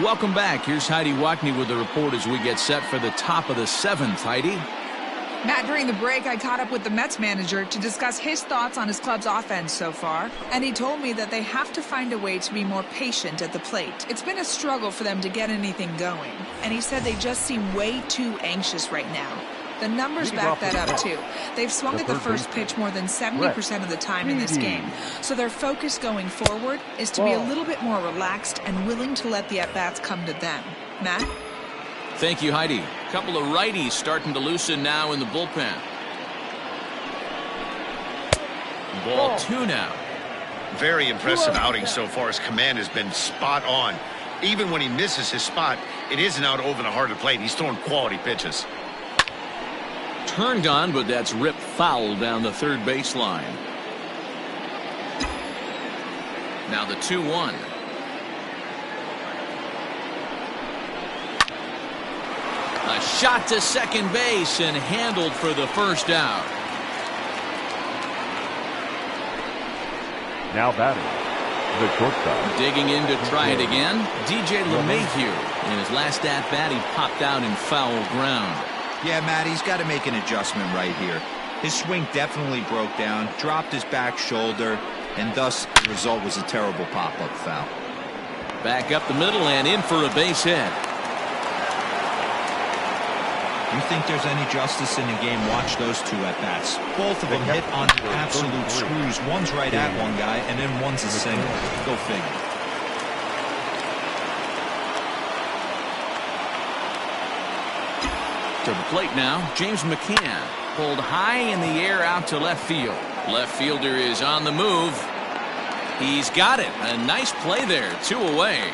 Welcome back. Here's Heidi Wackney with the report as we get set for the top of the 7th. Heidi? Matt, during the break, I caught up with the Mets manager to discuss his thoughts on his club's offense so far, and he told me that they have to find a way to be more patient at the plate. It's been a struggle for them to get anything going, and he said they just seem way too anxious right now. The numbers back that up, too. They've swung at the first pitch more than 70% of the time in this game, so their focus going forward is to be a little bit more relaxed and willing to let the at-bats come to them. Matt? Thank you, Heidi. A couple of righties starting to loosen now in the bullpen. Ball 2 now. Very impressive outing so far. His command has been spot on. Even when he misses his spot, it isn't out over the heart of the plate. He's throwing quality pitches. Turned on, but that's ripped foul down the third baseline. Now the 2-1. A shot to second base and handled for the first out. Now batting, the shortstop. Digging in to try it again, DJ LeMahieu. In his last at-bat, he popped out in foul ground. Yeah, Matt, he's got to make an adjustment right here. His swing definitely broke down, dropped his back shoulder, and thus the result was a terrible pop-up foul. Back up the middle and in for a base hit. You think there's any justice in the game? Watch those two at-bats. Both of them hit on absolute screws. One's right at one guy, and then one's a single. Go figure. To the plate now, James McCann. Pulled high in the air out to left field. Left fielder is on the move. He's got it. A nice play there. 2 away.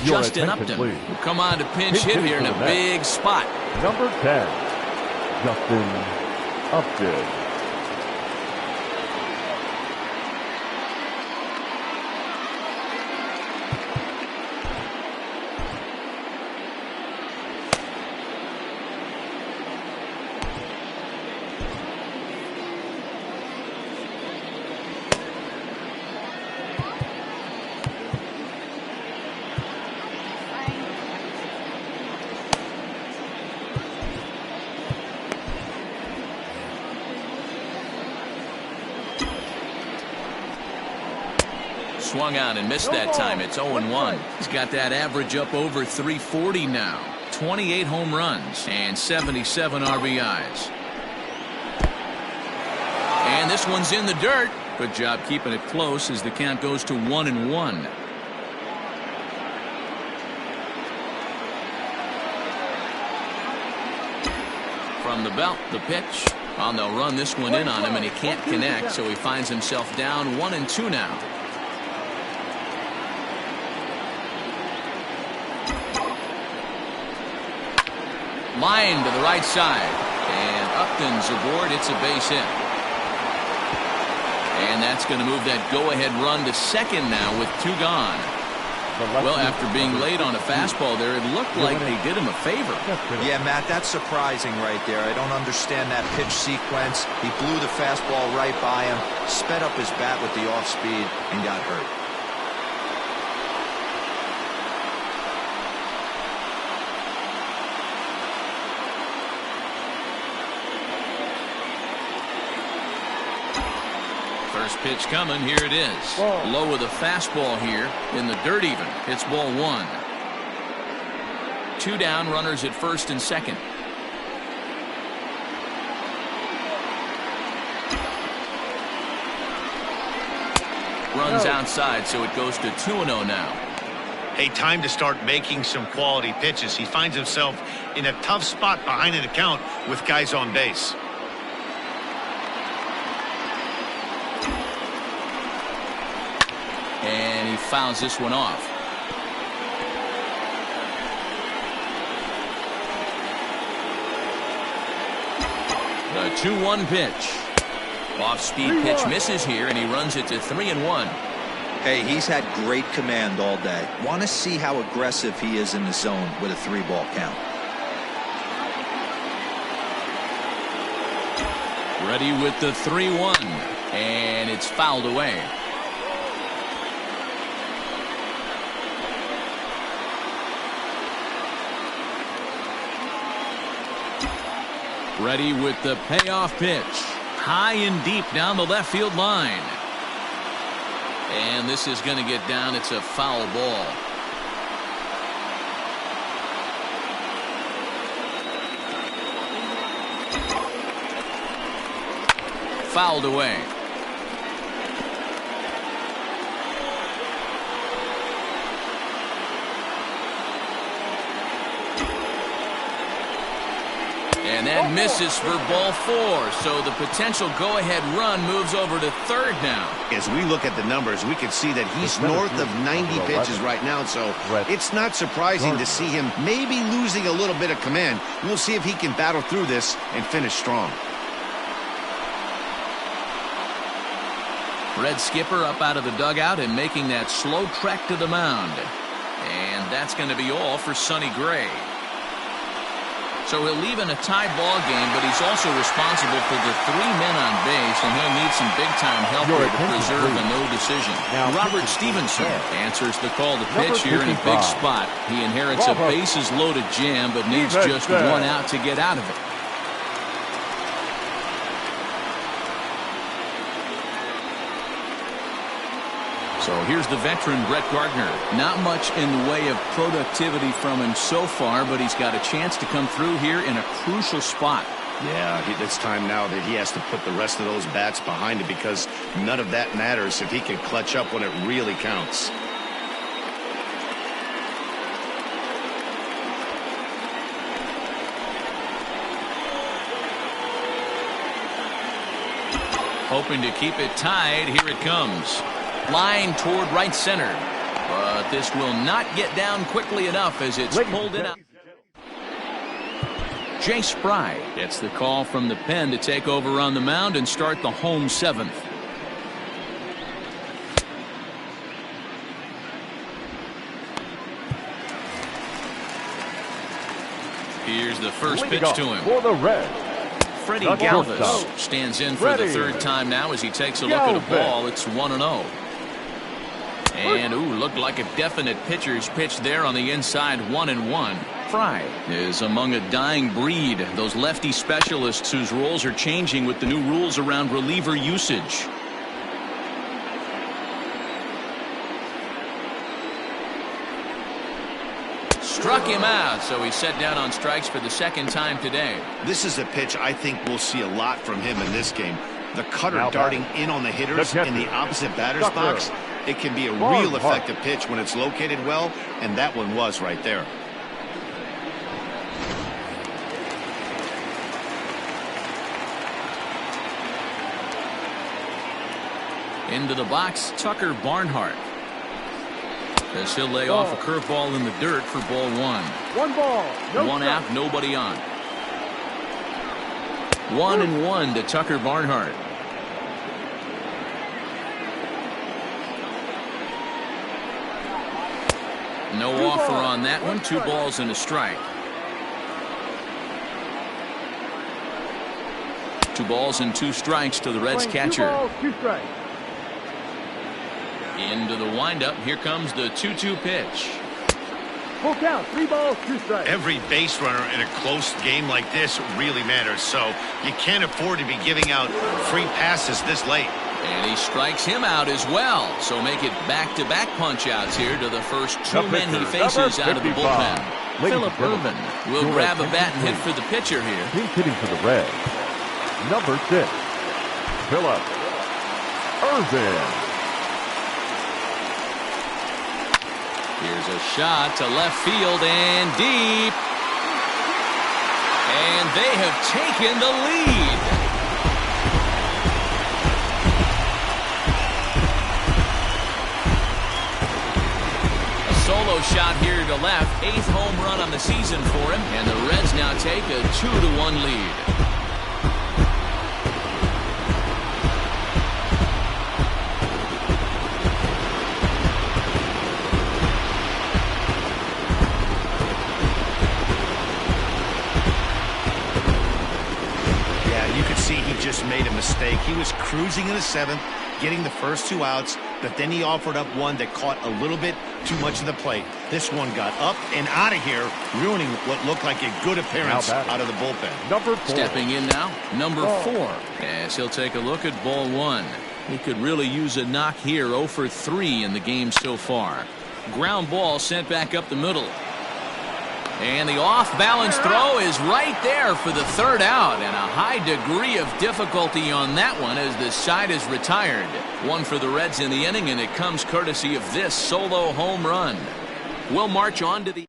Justin Upton will come on to pinch hit here in a big spot. Number 10, Justin Upton. Swung on and missed that time. It's 0-1. He's got that average up over 340 now. 28 home runs and 77 RBIs. And this one's in the dirt. Good job keeping it close as the count goes to 1-1. From the belt, the pitch. And they'll run this one in on him, and he can't connect, so he finds himself down 1-2 now. Line to the right side, and Upton's aboard. It's a base hit, and that's going to move that go-ahead run to second now with 2 gone. Well, after being late on a fastball there, it looked like they did him a favor. Yeah, Matt, that's surprising right there. I don't understand that pitch sequence. He blew the fastball right by him, sped up his bat with the off speed, and got hurt. First pitch coming. Here it is. Low with a fastball here in the dirt even. It's ball 1. 2 down, runners at first and second. Runs outside, so it goes to 2-0 now. Hey, time to start making some quality pitches. He finds himself in a tough spot behind an account with guys on base. And he fouls this one off. The 2-1 pitch. Off-speed pitch misses here, and he runs it to 3-1. Hey, he's had great command all day. Want to see how aggressive he is in the zone with a 3-ball count. Ready with the 3-1, and it's fouled away. Ready with the payoff pitch. High and deep down the left field line. And this is going to get down. It's a foul ball. Fouled away. And that misses for ball 4. So the potential go-ahead run moves over to third now. As we look at the numbers, we can see that he's north of 90 pitches right now. So it's not surprising to see him maybe losing a little bit of command. We'll see if he can battle through this and finish strong. Red skipper up out of the dugout and making that slow trek to the mound. And that's going to be all for Sonny Gray. So he'll leave in a tie ball game, but he's also responsible for the 3 men on base, and he'll need some big-time help here to preserve a no decision. Now, Robert Stevenson answers the call to pitch here in a big spot. He inherits a bases-loaded jam, but needs just 1 out to get out of it. So here's the veteran Brett Gardner. Not much in the way of productivity from him so far, but he's got a chance to come through here in a crucial spot. Yeah, it's time now that he has to put the rest of those bats behind it, because none of that matters if he can clutch up when it really counts. Hoping to keep it tied. Here it comes. Line toward right center. But this will not get down quickly enough as it's pulled in out. Jay Spry gets the call from the pen to take over on the mound and start the home 7th. Here's the first pitch to him. For the Reds, Freddie Galvis stands in for the 3rd time now as he takes a look at a ball. It's 1-0. And, looked like a definite pitcher's pitch there on the inside, 1-1. Fry is among a dying breed, those lefty specialists whose roles are changing with the new rules around reliever usage. Struck him out, so he's set down on strikes for the 2nd time today. This is a pitch I think we'll see a lot from him in this game. The cutter darting in on the hitters in the opposite batter's box. It can be a real effective pitch when it's located well, and that one was right there. Into the box, Tucker Barnhart. As he'll lay off a curveball in the dirt for ball 1. 1 ball. No 1 out, nobody on. 1-1 to Tucker Barnhart. No offer on that one. 2 balls and a strike. 2 balls and 2 strikes to the Reds catcher. 2 balls, 2 strikes. Into the windup. Here comes the 2-2 pitch. Full count. 3 balls, 2 strikes. Every base runner in a close game like this really matters, so you can't afford to be giving out free passes this late. And he strikes him out as well. So make it back-to-back punch-outs here to the first 2 men he faces out of the bullpen. Phillip Ervin will grab a bat and hit for the pitcher here. He's hitting for the Reds. Number 6, Phillip Ervin. Here's a shot to left field and deep. And they have taken the lead. Solo shot here to left. 8th home run on the season for him. And the Reds now take a 2-1 lead. Yeah, you could see he just made a mistake. He was cruising in the 7th, getting the first 2 outs, but then he offered up one that caught a little bit too much of the plate. This one got up and out of here, ruining what looked like a good appearance out of the bullpen. Number 4. Stepping in now, number 4. As he'll take a look at ball 1. He could really use a knock here. 0 for 3 in the game so far. Ground ball sent back up the middle. And the off-balance throw is right there for the 3rd out, and a high degree of difficulty on that one as the side is retired. 1 for the Reds in the inning, and it comes courtesy of this solo home run. We'll march on to the...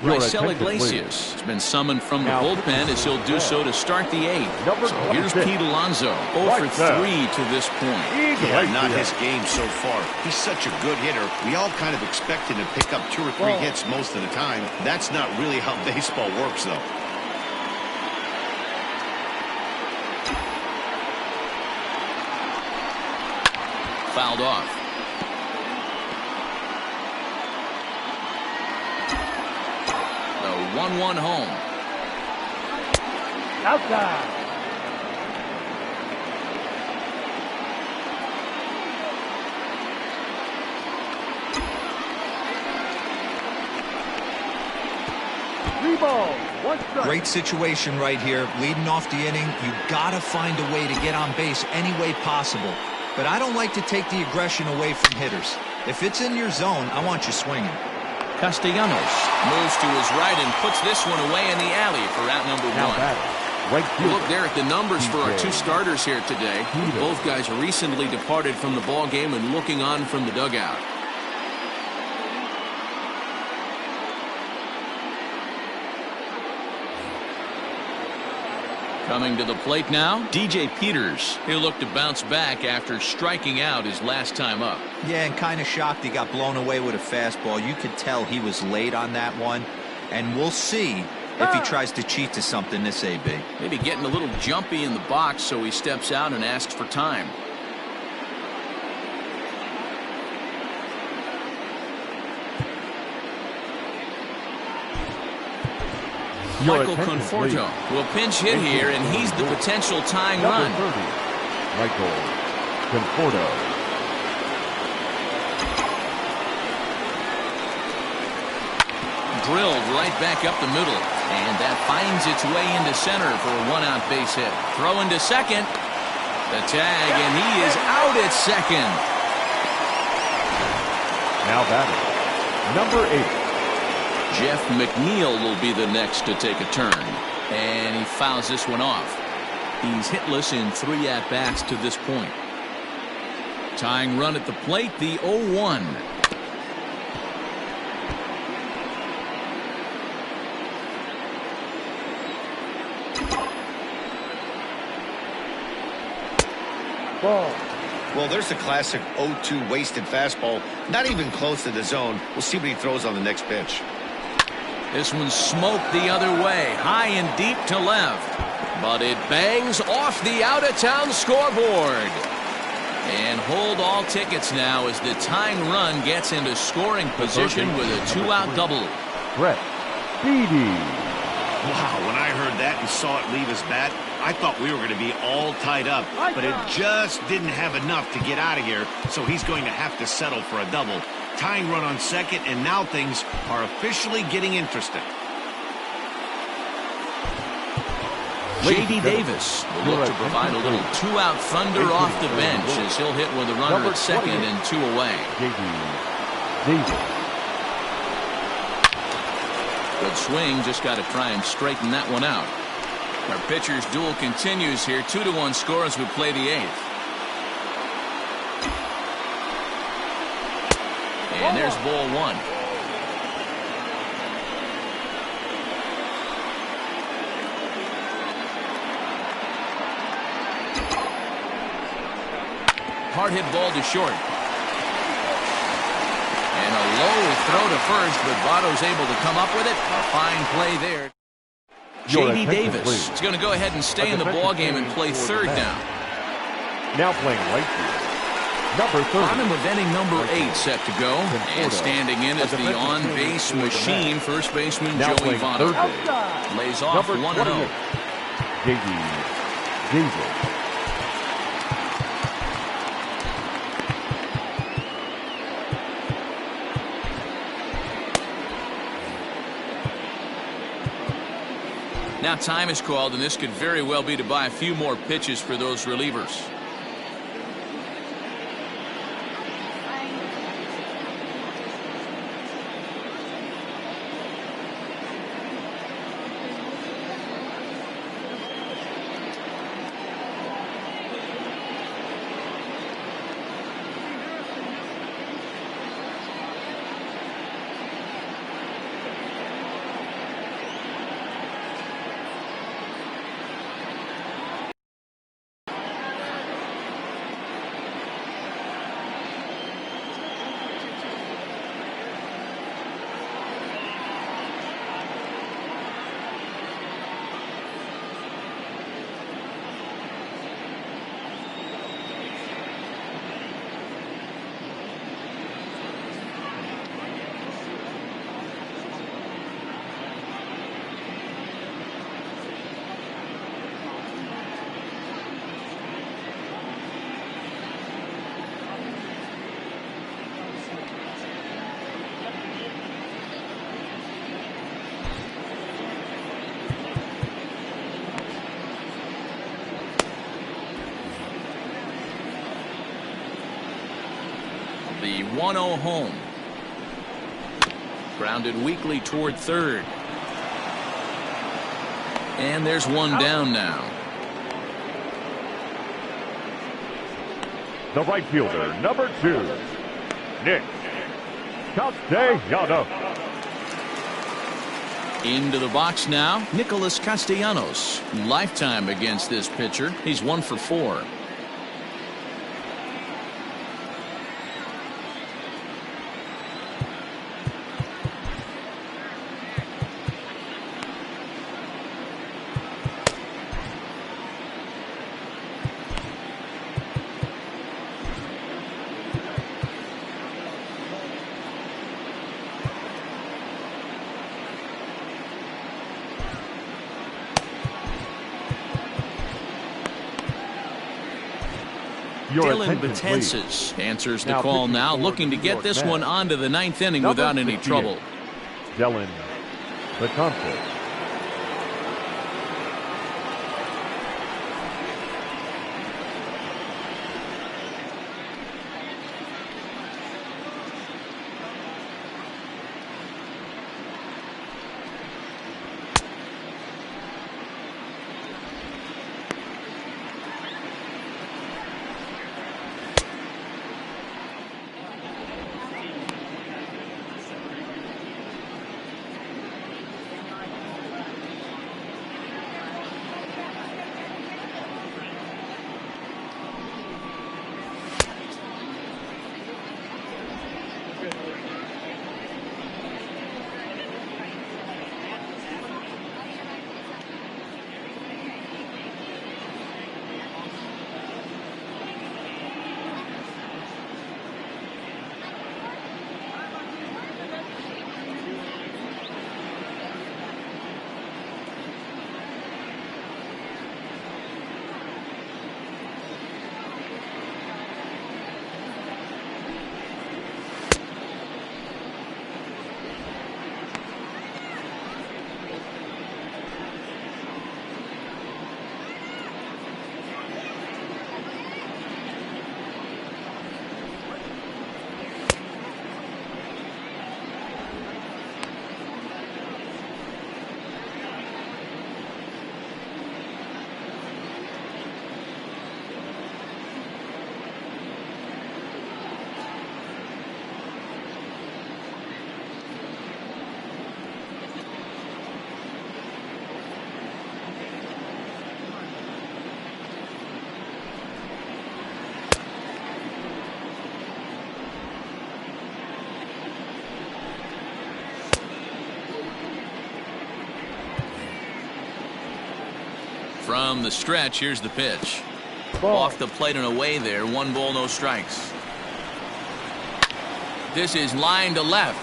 Raisel Iglesias has been summoned from the bullpen as he'll do so to start the 8th. So here's Pete Alonso, 0 for 3 to this point. Yeah, not his game so far. He's such a good hitter. We all kind of expect him to pick up 2 or 3 hits most of the time. That's not really how baseball works, though. Fouled off. The 1-1 home. Outside. Three balls, one strike. Great situation right here. Leading off the inning, you got to find a way to get on base any way possible. But I don't like to take the aggression away from hitters. If it's in your zone, I want you swinging. Castellanos moves to his right and puts this one away in the alley for out number Now one. batting, right fielder. Look there at the numbers for our two starters here today. Peter. Both guys recently departed from the ball game and looking on from the dugout. Coming to the plate now, DJ Peters. He'll look to bounce back after striking out his last time up. Yeah, and kind of shocked he got blown away with a fastball. You could tell he was late on that one. And we'll see if he tries to cheat to something this AB. Maybe getting a little jumpy in the box, so he steps out and asks for time. Your Michael attention, Conforto please. will pinch hit here, and he's the potential tying Number run. 30, Michael Conforto. Drilled right back up the middle, and that finds its way into center for a one-out base hit. Throw into second. The tag, and he is out at second. Now batting, number 8. Jeff McNeil will be the next to take a turn, and he fouls this one off. He's hitless in 3 at-bats to this point. Tying run at the plate, the 0-1. Ball. Well, there's the classic 0-2 wasted fastball. Not even close to the zone. We'll see what he throws on the next pitch. This one smoked the other way, high and deep to left. But it bangs off the out-of-town scoreboard. And hold all tickets now as the tying run gets into scoring position with a 2-out double. Brett Beatty. Wow, when I heard that and saw it leave his bat, I thought we were going to be all tied up. But it just didn't have enough to get out of here, so he's going to have to settle for a double. Tying run on second, and now things are officially getting interesting. J.D. Davis will look to provide a little 2-out thunder off the bench as he'll hit with a runner at second and 2 away. J.D. Davis. Good swing, just got to try and straighten that one out. Our pitcher's duel continues here. 2-1 score as we play the 8th. And there's ball 1. Hard hit ball to short. And a low throw to first, but Votto's able to come up with it. A fine play there. J.D. Davis is going to go ahead and stay in the ball game and play third now. Now playing right field, number 30. Bottom of inning number 8 set to go. And standing in is the on-base machine, first baseman Joey Votto. Lays off 1-0. J.D. Davis. Now time is called, and this could very well be to buy a few more pitches for those relievers. 1-0 home. Grounded weakly toward third. And there's one down now. The right fielder, number 2, Nick Castellanos. Into the box now, Nicholas Castellanos. Lifetime against this pitcher. He's 1 for 4. Dylan Betances answers the call now, looking to get this one onto the 9th inning without any trouble. Dylan Betances. From the stretch, here's the pitch. Off the plate and away there. 1 ball, no strikes. This is line to left.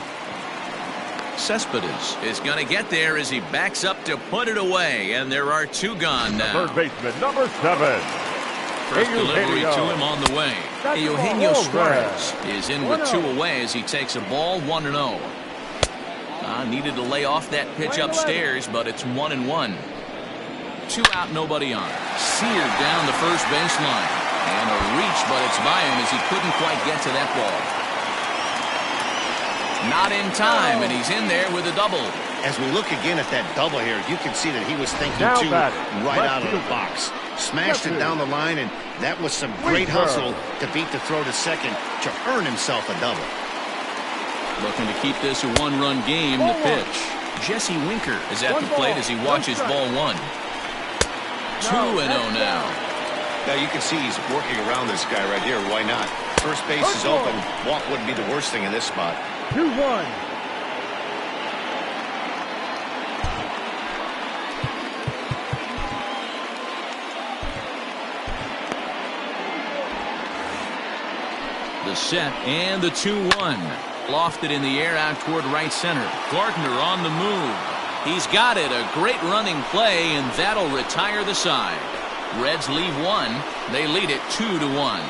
Cespedes is going to get there as he backs up to put it away, and there are 2 gone now. Third baseman, number 7. First delivery to him on the way. Eugenio Suarez is in with 2 away as he takes a ball, 1-0. Needed to lay off that pitch upstairs, but it's 1-1. 2 out, nobody on. Seared down the first baseline. And a reach, but it's by him as he couldn't quite get to that ball. Not in time, and he's in there with a double. As we look again at that double here, you can see that he was thinking too right out of the box. Smashed it down the line, and that was some great hustle to beat the throw to second to earn himself a double. Looking to keep this a 1-run game. The pitch. Jesse Winker is at the plate as he watches ball 1. 2-0 now. Now you can see he's working around this guy right here. Why not? First base is open. Walk wouldn't be the worst thing in this spot. 2-1. The set and the 2-1. Lofted in the air out toward right center. Gardner on the move. He's got it. A great running play, and that'll retire the side. Reds leave 1. They lead it 2-1.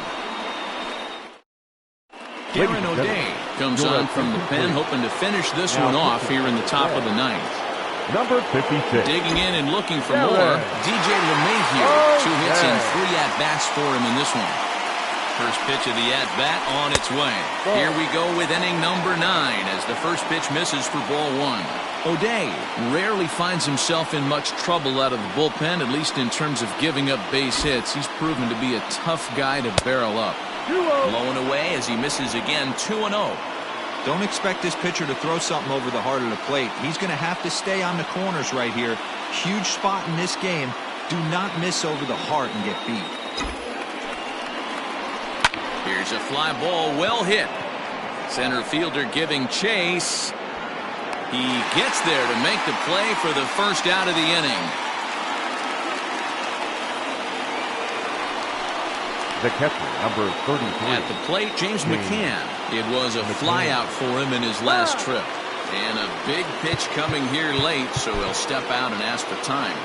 Darren O'Day comes on from the pen, hoping to finish this one off here in the top of the 9th. Number 56. Digging in and looking for more, DJ LeMahieu. 2 hits and 3 at-bats for him in this one. First pitch of the at-bat on its way. Here we go with inning number 9 as the first pitch misses for ball 1. O'Day rarely finds himself in much trouble out of the bullpen, at least in terms of giving up base hits. He's proven to be a tough guy to barrel up. Blowing away as he misses again, 2-0. Don't expect this pitcher to throw something over the heart of the plate. He's going to have to stay on the corners right here. Huge spot in this game. Do not miss over the heart and get beat. Here's a fly ball, well hit. Center fielder giving chase. He gets there to make the play for the first out of the inning. The catcher, number 33. At the plate, James McCann. It was a flyout for him in his last trip. And a big pitch coming here late, so he'll step out and ask for time.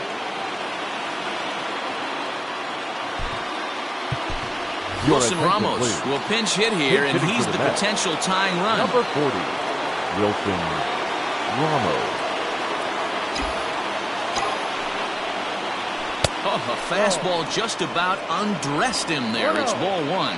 Wilson Ramos will pinch hit here, and he's the potential tying run. Number 40, Wilson Ramos. Oh, a fastball just about undressed him there. It's ball 1.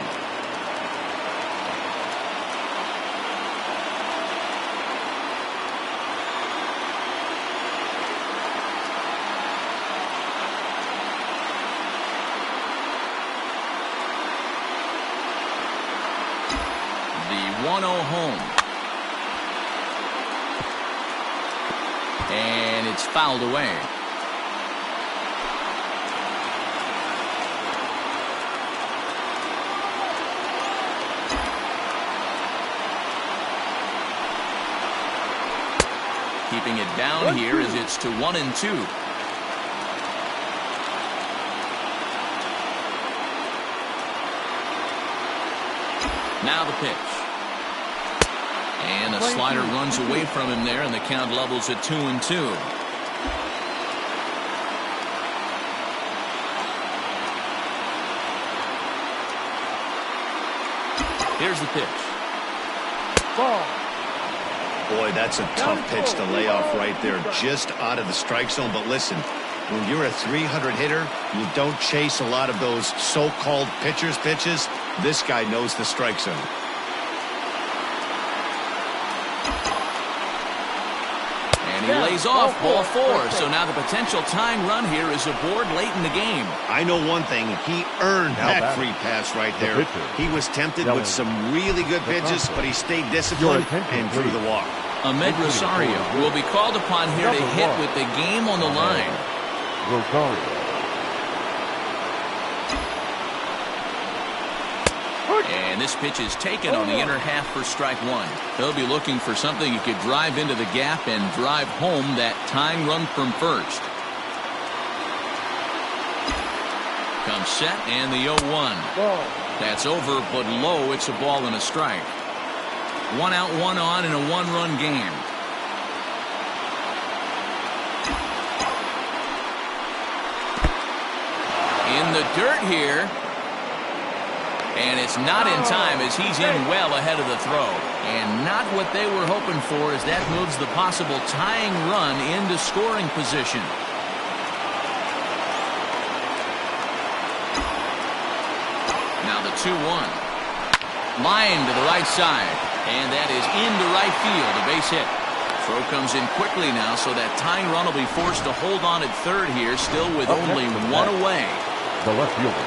The 1-0 home. And it's fouled away. Keeping it down here as it's to 1-2. Now the pitch. And a slider runs away from him there, and the count levels at 2-2. Here's the pitch. Ball. Boy, that's a tough pitch to lay off right there, just out of the strike zone. But listen, when you're a 300 hitter, you don't chase a lot of those so-called pitcher's pitches. This guy knows the strike zone. And he lays off ball 4. So now the potential tying run here is aboard late in the game. I know one thing. He earned that free pass right there. He was tempted with some really good pitches, but he stayed disciplined and drew the walk. Ahmed Rosario will be called upon here to hit with the game on the line. Rosario. And this pitch is taken on the inner half for strike 1. He'll be looking for something he could drive into the gap and drive home that tying run from first. Comes set and the 0-1. That's over but low. It's a ball and a strike. 1 out, 1 on in a 1-run game. In the dirt here. And it's not in time as he's in well ahead of the throw. And not what they were hoping for as that moves the possible tying run into scoring position. Now the 2-1. Line to the right side. And that is into right field, a base hit. Throw comes in quickly now, so that tying run will be forced to hold on at third here, still with only 1 away. The left fielder.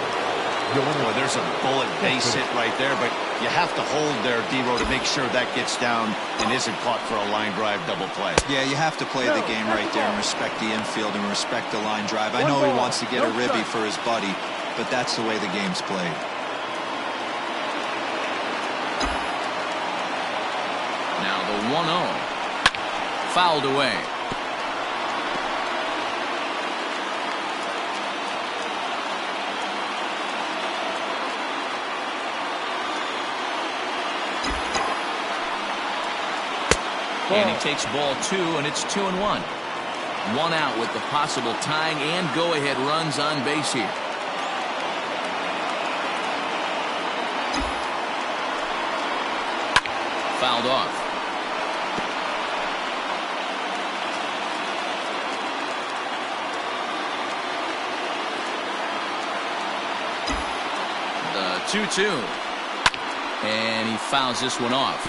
Boy, there's a bullet base hit right there, but you have to hold there, D-Row, to make sure that gets down and isn't caught for a line drive double play. Yeah, you have to play the game right there and respect the infield and respect the line drive. I know he wants to get a ribby for his buddy, but that's the way the game's played. Now the 1-0. Fouled away. And he takes ball 2, and it's 2-1. 1 out with the possible tying and go-ahead runs on base here. Fouled off. The 2-2. And he fouls this one off.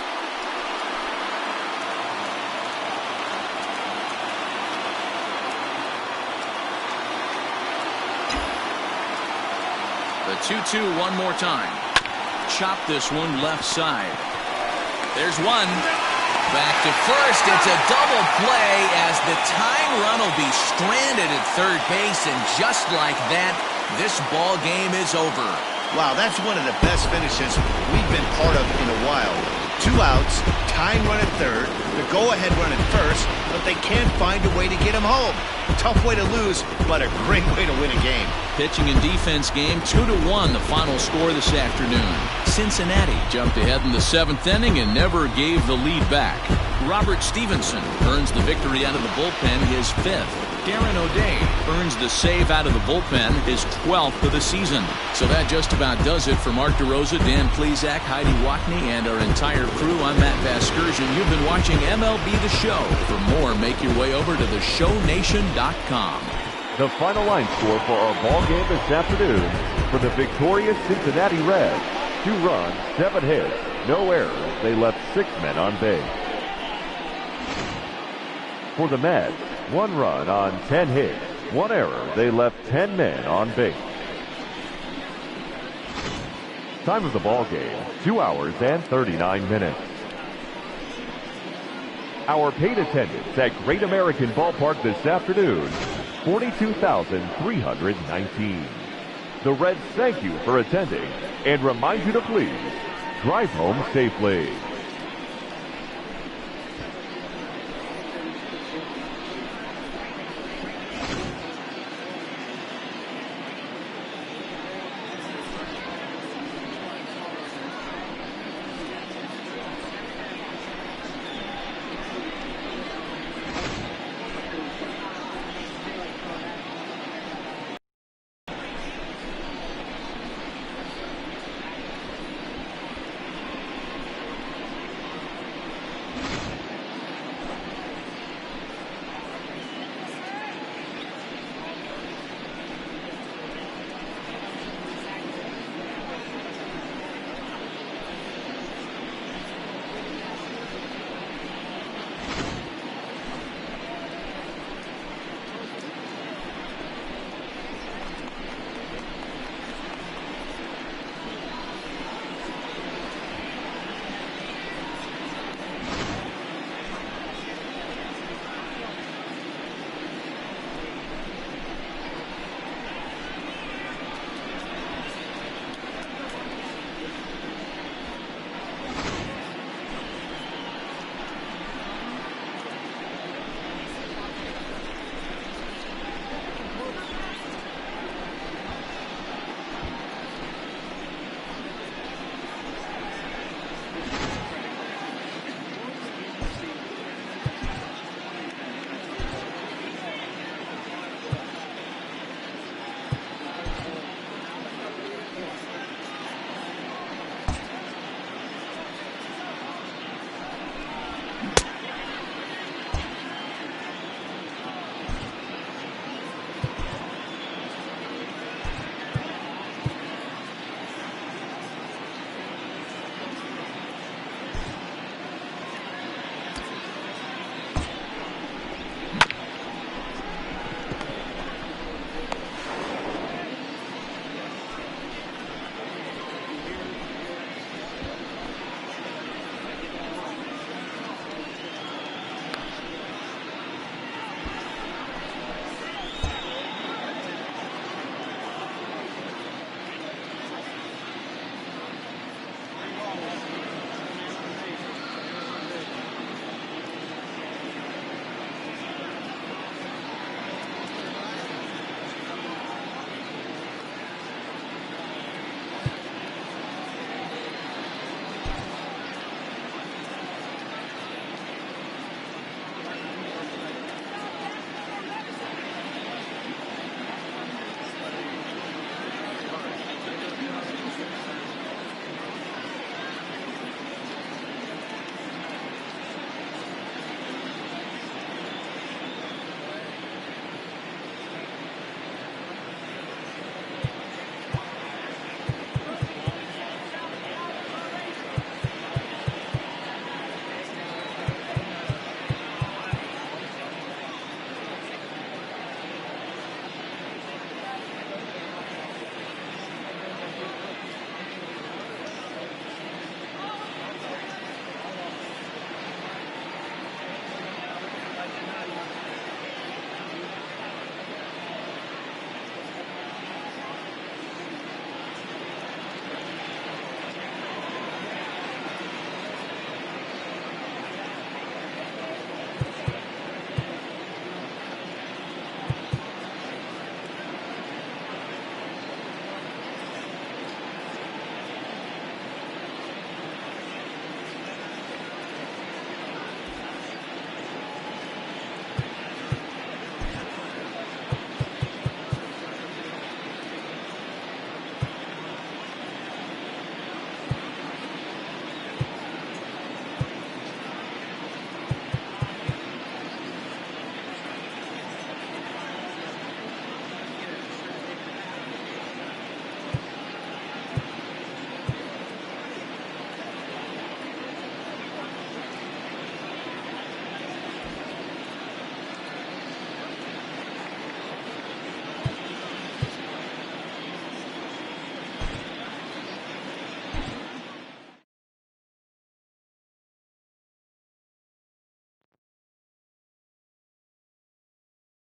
The 2-2 one more time. Chop this one left side. There's one. Back to first. It's a double play as the tying run will be stranded at third base, and just like that, this ball game is over. Wow, that's one of the best finishes we've been part of in a while. 2 outs, tying run at third, the go-ahead run at first, but they can't find a way to get him home. Tough way to lose, but a great way to win a game. Pitching and defense game, 2-1, the final score this afternoon. Cincinnati jumped ahead in the 7th inning and never gave the lead back. Robert Stevenson earns the victory out of the bullpen, his 5th. Darren O'Day earns the save out of the bullpen, his 12th of the season. So that just about does it for Mark DeRosa, Dan Plesac, Heidi Watney, and our entire crew. I'm Matt Vasgersian. You've been watching MLB The Show. For more, make your way over to theshownation.com. The final line score for our ball game this afternoon for the victorious Cincinnati Reds. 2 runs, 7 hits, no errors. They left 6 men on base. For the Mets, 1 run on 10 hits, 1 error. They left 10 men on base. Time of the ball game, 2 hours and 39 minutes. Our paid attendance at Great American Ballpark this afternoon, 42,319. The Reds thank you for attending and remind you to please drive home safely.